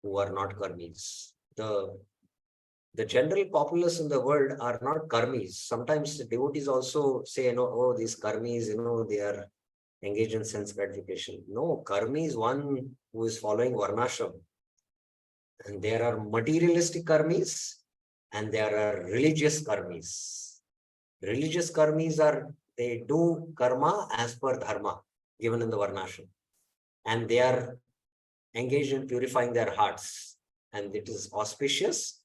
who are not karmis. The general populace in the world are not karmis. Sometimes the devotees also say, oh, these karmis, they are engaged in sense gratification. No, karmi is one who is following varnashram. And there are materialistic karmis and there are religious karmis. Religious karmis they do karma as per dharma given in the varnashram. And they are engaged in purifying their hearts. And it is auspicious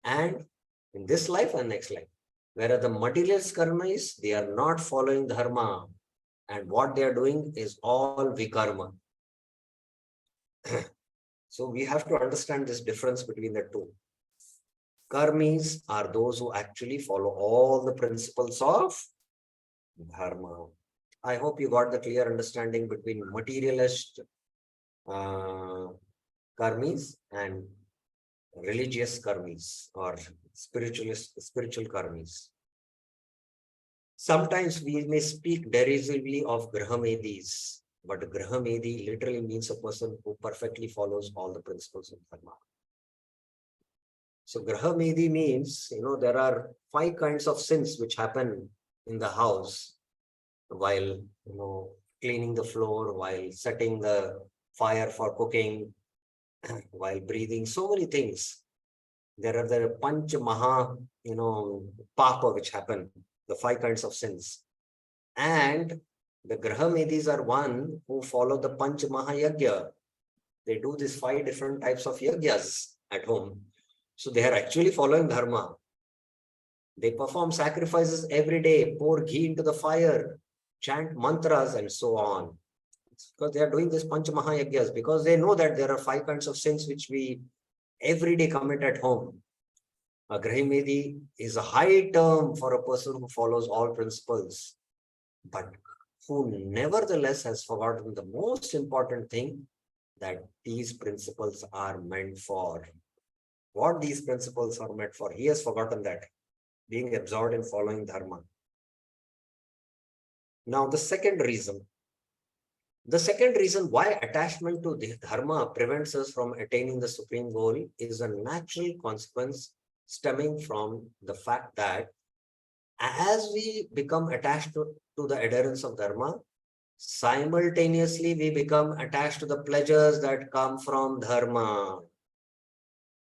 and in this life and next life. Whereas the materialist karmis, they are not following dharma. And what they are doing is all vikarma. So we have to understand this difference between the two. Karmis are those who actually follow all the principles of dharma. I hope you got the clear understanding between materialist karmis and religious karmis or spiritual karmis. Sometimes we may speak derisively of Grahamedis, but Grahamedi literally means a person who perfectly follows all the principles of Dharma. So Grahamedi means, there are 5 kinds of sins which happen in the house while, cleaning the floor, while setting the fire for cooking, while breathing, so many things. There are the Panch Maha, Papa which happen, the 5 kinds of sins. And the Grahamedis are one who follow the Panch Maha Yajna. They do these 5 different types of yagyas at home. So they are actually following Dharma. They perform sacrifices every day, pour ghee into the fire, chant mantras and so on. It's because they are doing this Panch Maha Yajnas, because they know that there are 5 kinds of sins which we every day commit at home. A Grahimedi is a high term for a person who follows all principles, but who nevertheless has forgotten the most important thing, that these principles are meant for. What these principles are meant for, he has forgotten that, being absorbed in following Dharma. Now, the second reason why attachment to the Dharma prevents us from attaining the supreme goal is a natural consequence stemming from the fact that as we become attached to the adherence of Dharma, simultaneously we become attached to the pleasures that come from Dharma.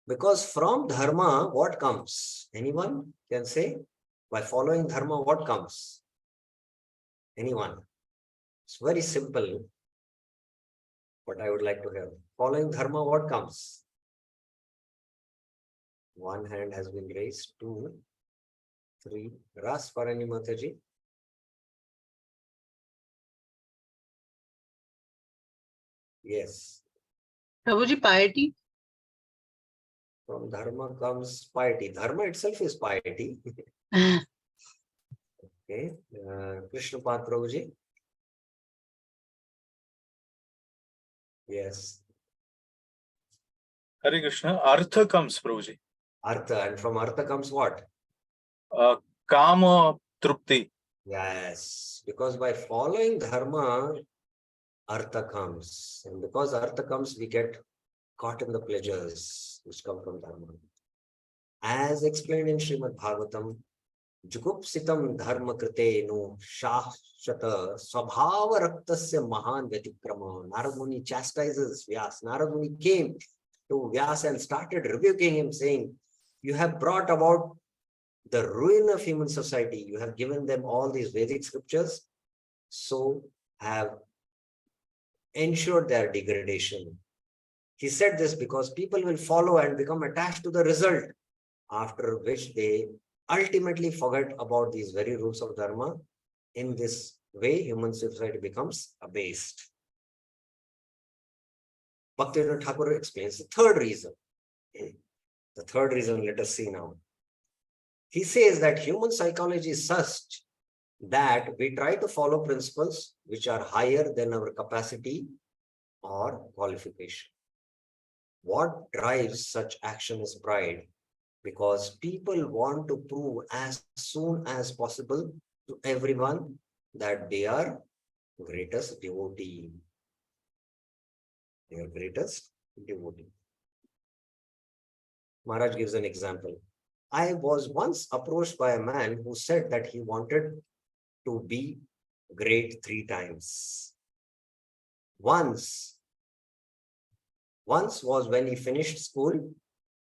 Because from Dharma, what comes? Anyone can say? By following Dharma, what comes? Anyone? It's very simple, but I would like to hear. Following Dharma, what comes? One hand has been raised. 2, 3. Ras Parani Mataji. Yes. Prabhuji, piety. From Dharma comes piety. Dharma itself is piety. Okay. Krishna Pad Prabhuji. Yes. Hare Krishna. Artha comes, Prabhuji. Artha. And from Artha comes what? Kama Trupti. Yes. Because by following Dharma, Artha comes. And because Artha comes, we get caught in the pleasures which come from Dharma. As explained in Srimad Bhagavatam, Jugupsitam Dharma Kritenu Shashata Swabhava Raktasya Mahan Vyatikrama. Narad Muni chastises Vyas. Narad Muni came to Vyas and started rebuking him, saying, you have brought about the ruin of human society. You have given them all these Vedic scriptures, so have ensured their degradation. He said this because people will follow and become attached to the result, after which they ultimately forget about these very rules of Dharma. In this way, human society becomes abased. Bhaktivinoda Thakur explains the third reason. The third reason, let us see now. He says that human psychology is such that we try to follow principles which are higher than our capacity or qualification. What drives such action is pride, because people want to prove as soon as possible to everyone that they are greatest devotee. They are greatest devotee. Maharaj gives an example. I was once approached by a man who said that he wanted to be great 3 times. Once was when he finished school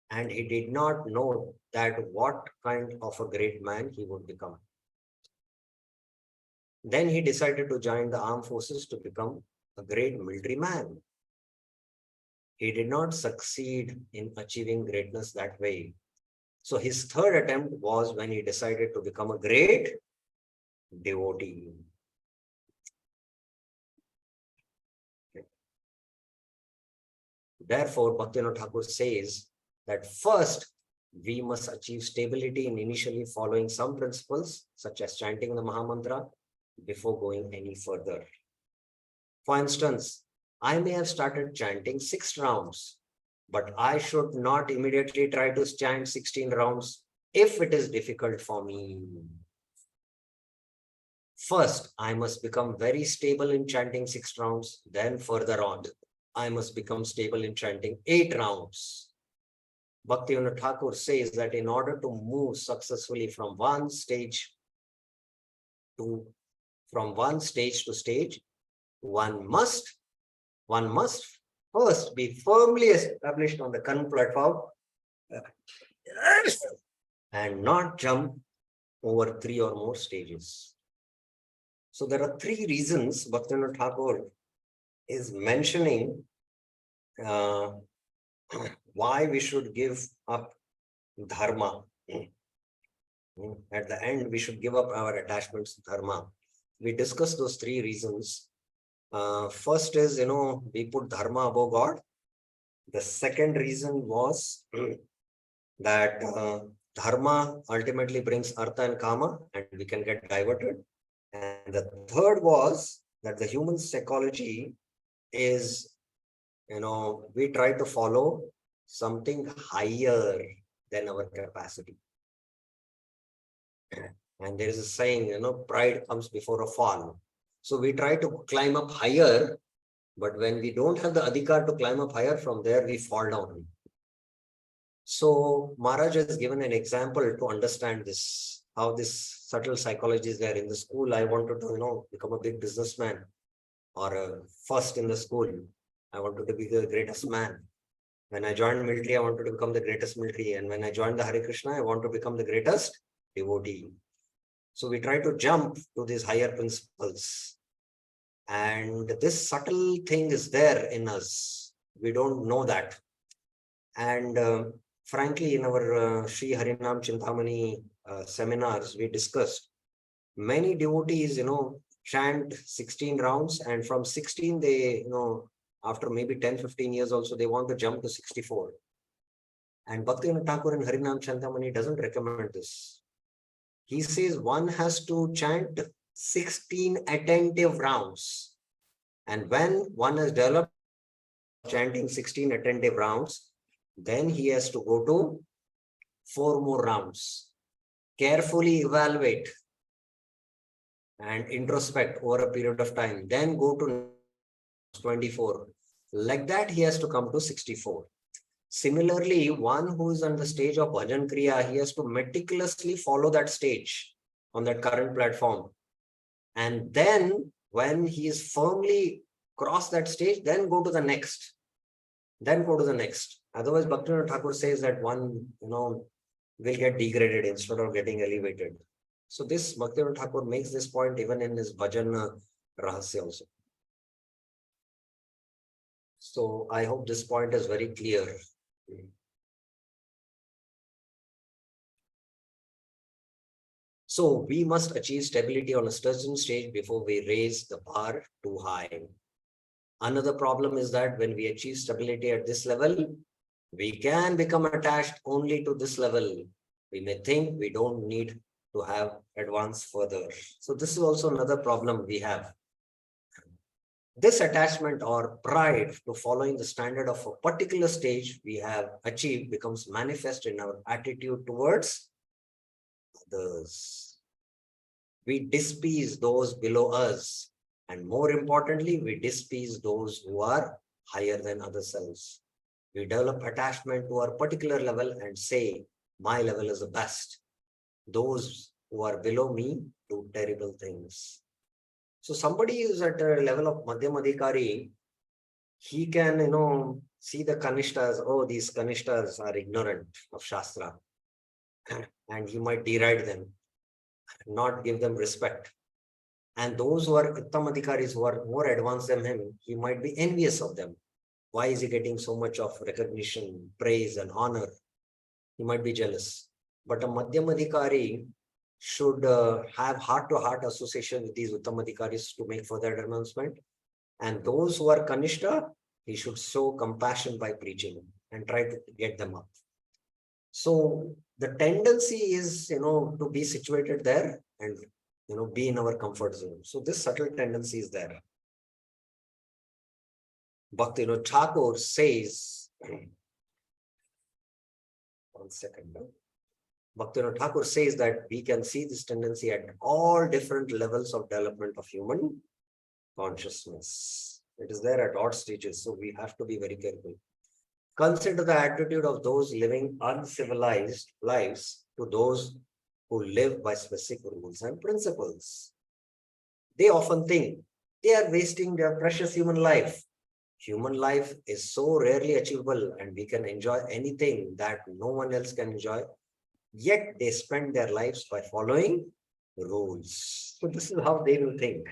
and he did not know that what kind of a great man he would become. Then he decided to join the armed forces to become a great military man. He did not succeed in achieving greatness that way. So his third attempt was when he decided to become a great devotee. Therefore, Bhaktivinoda Thakur says that first we must achieve stability in initially following some principles, such as chanting the Mahamantra, before going any further. For instance, I may have started chanting 6 rounds, but I should not immediately try to chant 16 rounds if it is difficult for me. First, I must become very stable in chanting 6 rounds. Then further on, I must become stable in chanting 8 rounds. Bhaktivinoda Thakur says that in order to move successfully from one stage to stage, one must first be firmly established on the current platform and not jump over 3 or more stages. So there are 3 reasons Bhaktivinoda Thakur is mentioning why we should give up dharma. At the end, we should give up our attachments to dharma. We discussed those 3 reasons. First is, we put dharma above God. The second reason was that dharma ultimately brings artha and kama, and we can get diverted. And the third was that the human psychology is, we try to follow something higher than our capacity. And there is a saying, pride comes before a fall. So we try to climb up higher, but when we don't have the adhikar to climb up higher, from there we fall down. So Maharaj has given an example to understand this, how this subtle psychology is there. In the school, I wanted to, become a big businessman or first in the school. I wanted to be the greatest man. When I joined military, I wanted to become the greatest military. And when I joined the Hare Krishna, I want to become the greatest devotee. So we try to jump to these higher principles. And this subtle thing is there in us. We don't know that. And frankly, in our Sri Harinam Chintamani seminars, we discussed many devotees, chant 16 rounds, and from 16, they, after maybe 10-15 years also, they want to jump to 64. And Bhaktivinoda Thakur in Harinam Chintamani doesn't recommend this. He says one has to chant 16 attentive rounds. And when one has developed chanting 16 attentive rounds, then he has to go to 4 more rounds. Carefully evaluate and introspect over a period of time. Then go to 24. Like that, he has to come to 64. Similarly, one who is on the stage of Bhajan Kriya, he has to meticulously follow that stage on that current platform. And then when he is firmly crossed that stage, then go to the next. Then go to the next. Otherwise, Bhaktivinoda Thakur says that one, will get degraded instead of getting elevated. So this Bhaktivinoda Thakur makes this point even in his Bhajan Rahasya also. So I hope this point is very clear. So we must achieve stability on a certain stage before we raise the bar too high. Another problem is that when we achieve stability at this level, we can become attached only to this level. We may think we don't need to have advanced further. So this is also another problem we have. This attachment or pride to following the standard of a particular stage we have achieved becomes manifest in our attitude towards others. We displease those below us, and more importantly, we displease those who are higher than ourselves. We develop attachment to our particular level and say, my level is the best. Those who are below me do terrible things. So somebody who is at a level of Madhyam Adhikari, he can, see the Kanishtas, oh, these Kanishtas are ignorant of Shastra. And he might deride them, not give them respect. And those who are Uttam Adhikaris, who are more advanced than him, he might be envious of them. Why is he getting so much of recognition, praise, and honor? He might be jealous. But a Madhyam Adhikari should have heart-to-heart association with these Uttam Adhikaris to make further advancement. And those who are Kanishta, he should show compassion by preaching and try to get them up. So the tendency is, to be situated there and, be in our comfort zone. So this subtle tendency is there. Bhaktivinoda Thakur says, one second. Bhaktivinoda Thakur says that we can see this tendency at all different levels of development of human consciousness. It is there at odd stages, so we have to be very careful. Consider the attitude of those living uncivilized lives to those who live by specific rules and principles. They often think they are wasting their precious human life. Human life is so rarely achievable, and we can enjoy anything that no one else can enjoy. Yet they spend their lives by following rules. So this is how they will think.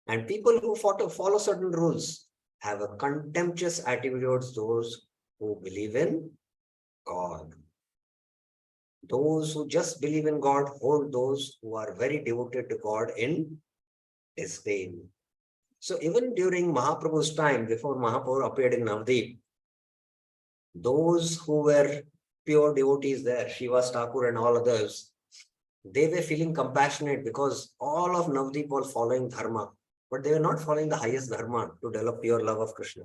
And people who follow certain rules have a contemptuous attitude towards those who believe in God. Those who just believe in God hold those who are very devoted to God in disdain. So even during Mahaprabhu's time, before Mahaprabhu appeared in Navadvip, those who were pure devotees there, Shivas Thakur and all others, they were feeling compassionate because all of Navadvip were following dharma, but they were not following the highest dharma to develop pure love of Krishna.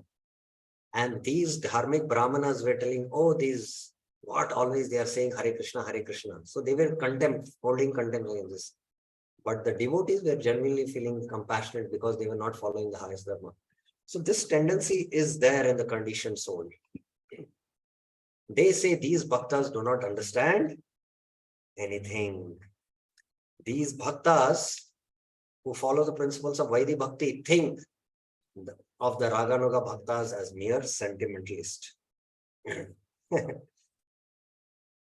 And these dharmic brahmanas were telling, oh, these, what always they are saying Hare Krishna, Hare Krishna. So they were holding contempt against this. But the devotees were genuinely feeling compassionate because they were not following the highest dharma. So this tendency is there in the conditioned soul. They say these bhaktas do not understand anything. These bhaktas who follow the principles of Vaidhi Bhakti think of the Raganuga bhaktas as mere sentimentalists.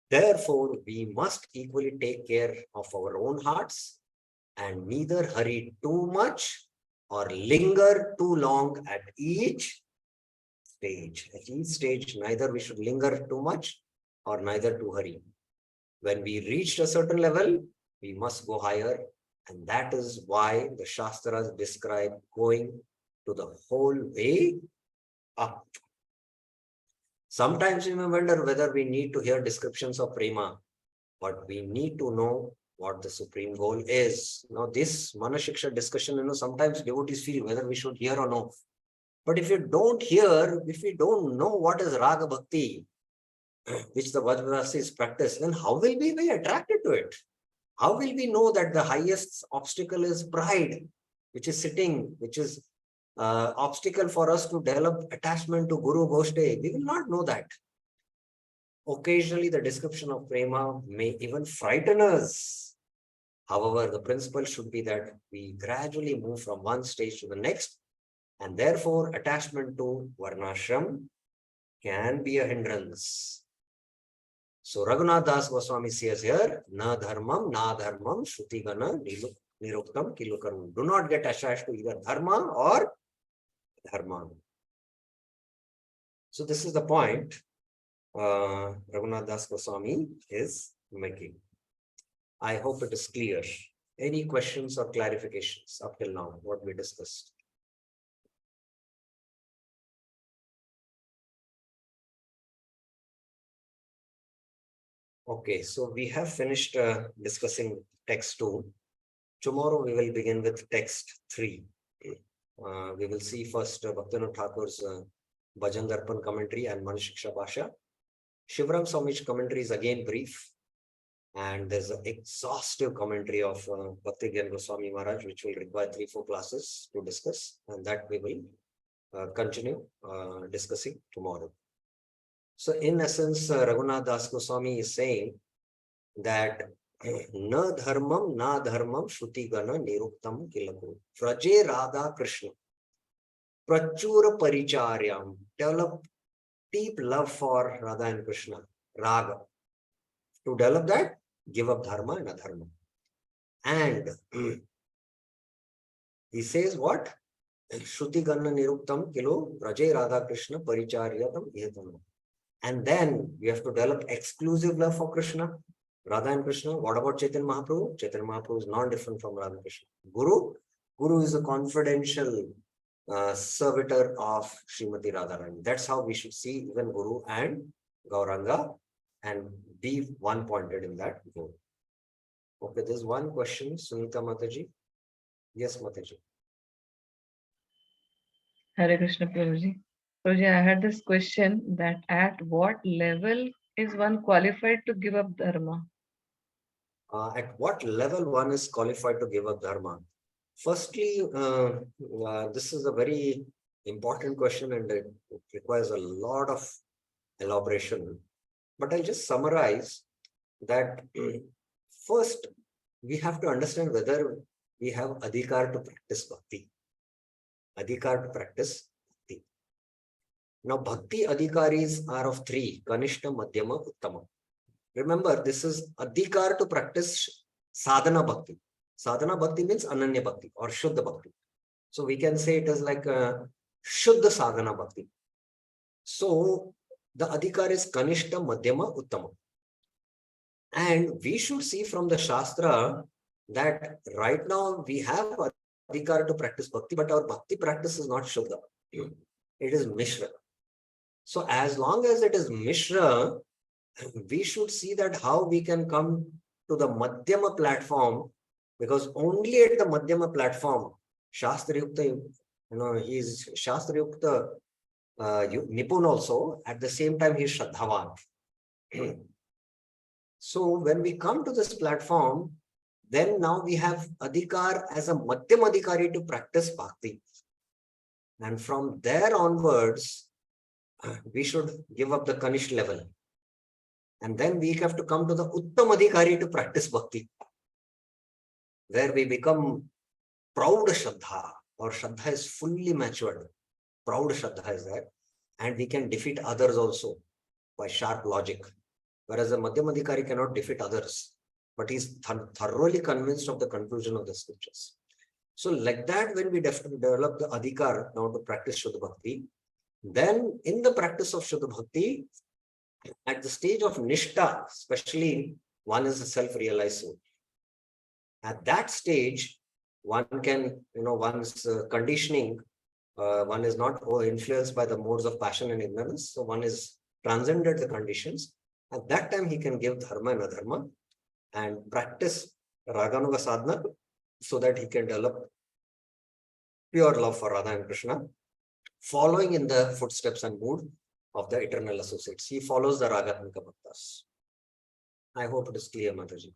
Therefore, we must equally take care of our own hearts and neither hurry too much or linger too long at each stage. At each stage, neither we should linger too much or neither too hurry. When we reach a certain level, we must go higher. And that is why the Shastras describe going to the whole way up. Sometimes we may wonder whether we need to hear descriptions of prema, but we need to know what the supreme goal is. Now, this Manah Shiksha discussion, sometimes devotees feel whether we should hear or no. But if you don't hear, if we don't know what is Raga Bhakti, which the Vajrayasi is practiced, then how will we be attracted to it? How will we know that the highest obstacle is pride, which is sitting, which is obstacle for us to develop attachment to Guru Goshte? We will not know that. Occasionally, the description of prema may even frighten us. However, the principle should be that we gradually move from one stage to the next, and therefore attachment to Varnashram can be a hindrance. So Raghunath Das Goswami says here, na dharmam, shruti gana niruktam kilukaram. Do not get attached to either dharma or dharma. So this is the point Raghunath Das Goswami is making. I hope it is clear. Any questions or clarifications up till now, what we discussed? Okay, so we have finished discussing text 2. Tomorrow we will begin with text 3. We will see first Bhaktivinoda Thakur's Bhajan Darpan commentary and Manah Shiksha Bhasha. Shivram Swami's commentary is again brief, and there's an exhaustive commentary of Bhakti Gyan Goswami Maharaj, which will require 3-4 classes to discuss, and that we will continue discussing tomorrow. So in essence, Raghunath Das Goswami is saying that na dharmam shruti gana niruktam kilaku. Vraje Radha Krishna. Prachura paricharyam. Develop deep love for Radha and Krishna. Raga. To develop that, give up dharma and adharma. And he says what? Shruti gana niruktam kilo vraje Radha Krishna paricharyatam yetam. And then we have to develop exclusive love for Krishna, Radha and Krishna. What about Chaitanya Mahaprabhu? Chaitanya Mahaprabhu is not different from Radha and Krishna. Guru is a confidential servitor of Srimati Radharani. That's how we should see even Guru and Gauranga and be one-pointed in that goal. Okay, there's one question, Sunita Mataji. Yes, Mataji. Hare Krishna, Prabhuji. Prabhuji, I had this question that at what level is one qualified to give up dharma? At what level one is qualified to give up dharma? Firstly, this is a very important question and it requires a lot of elaboration. But I'll just summarize that first, we have to understand whether we have adhikar to practice bhakti. Adhikar to practice bhakti. Now, bhakti adhikaris are of three: Kanishta, Madhyama, Uttama. Remember, this is adhikar to practice sadhana bhakti. Sadhana bhakti means ananya bhakti or shuddha bhakti. So we can say it is like a shuddha sadhana bhakti. So the adhikar is Kanishta, Madhyama, Uttama. And we should see from the Shastra that right now we have adhikar to practice bhakti, but our bhakti practice is not Shuddha. It is Mishra. So as long as it is Mishra, we should see that how we can come to the Madhyama platform, because only at the Madhyama platform, Shastra Yukta, he is Shastra Yukta Nipun also, at the same time he is Shraddhavan. So when we come to this platform, then now we have adhikar as a Madhyam adhikari to practice bhakti. And from there onwards, we should give up the Kanish level. And then we have to come to the Uttam adhikari to practice bhakti, where we become proud Shraddha, or Shraddha is fully matured. Proud Shraddha is there. And we can defeat others also by sharp logic. Whereas the Madhyam adhikari cannot defeat others, but he's thoroughly convinced of the conclusion of the scriptures. So like that, when we develop the adhikar now to practice Shuddha Bhakti, then in the practice of Shuddha Bhakti, at the stage of Nishta, especially one is a self-realized soul. At that stage, one can, one's conditioning, one is not influenced by the modes of passion and ignorance. So one is transcended the conditions. At that time, he can give dharma and adharma and practice raganuga sadhana so that he can develop pure love for Radha and Krishna, following in the footsteps and mood of the eternal associates. He follows the Ragatmika Bhaktas. I hope it is clear, Mataji.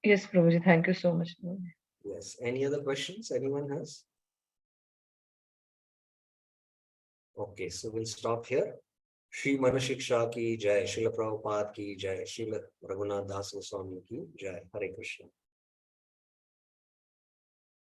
Yes, Prabhuji, thank you so much. Yes. Any other questions anyone has? Okay, so we'll stop here. Shri Manah Shiksha ki jai, Srila Prabhupada ki jai, Srila Raghunath Das Goswami ki jai. Hare Krishna.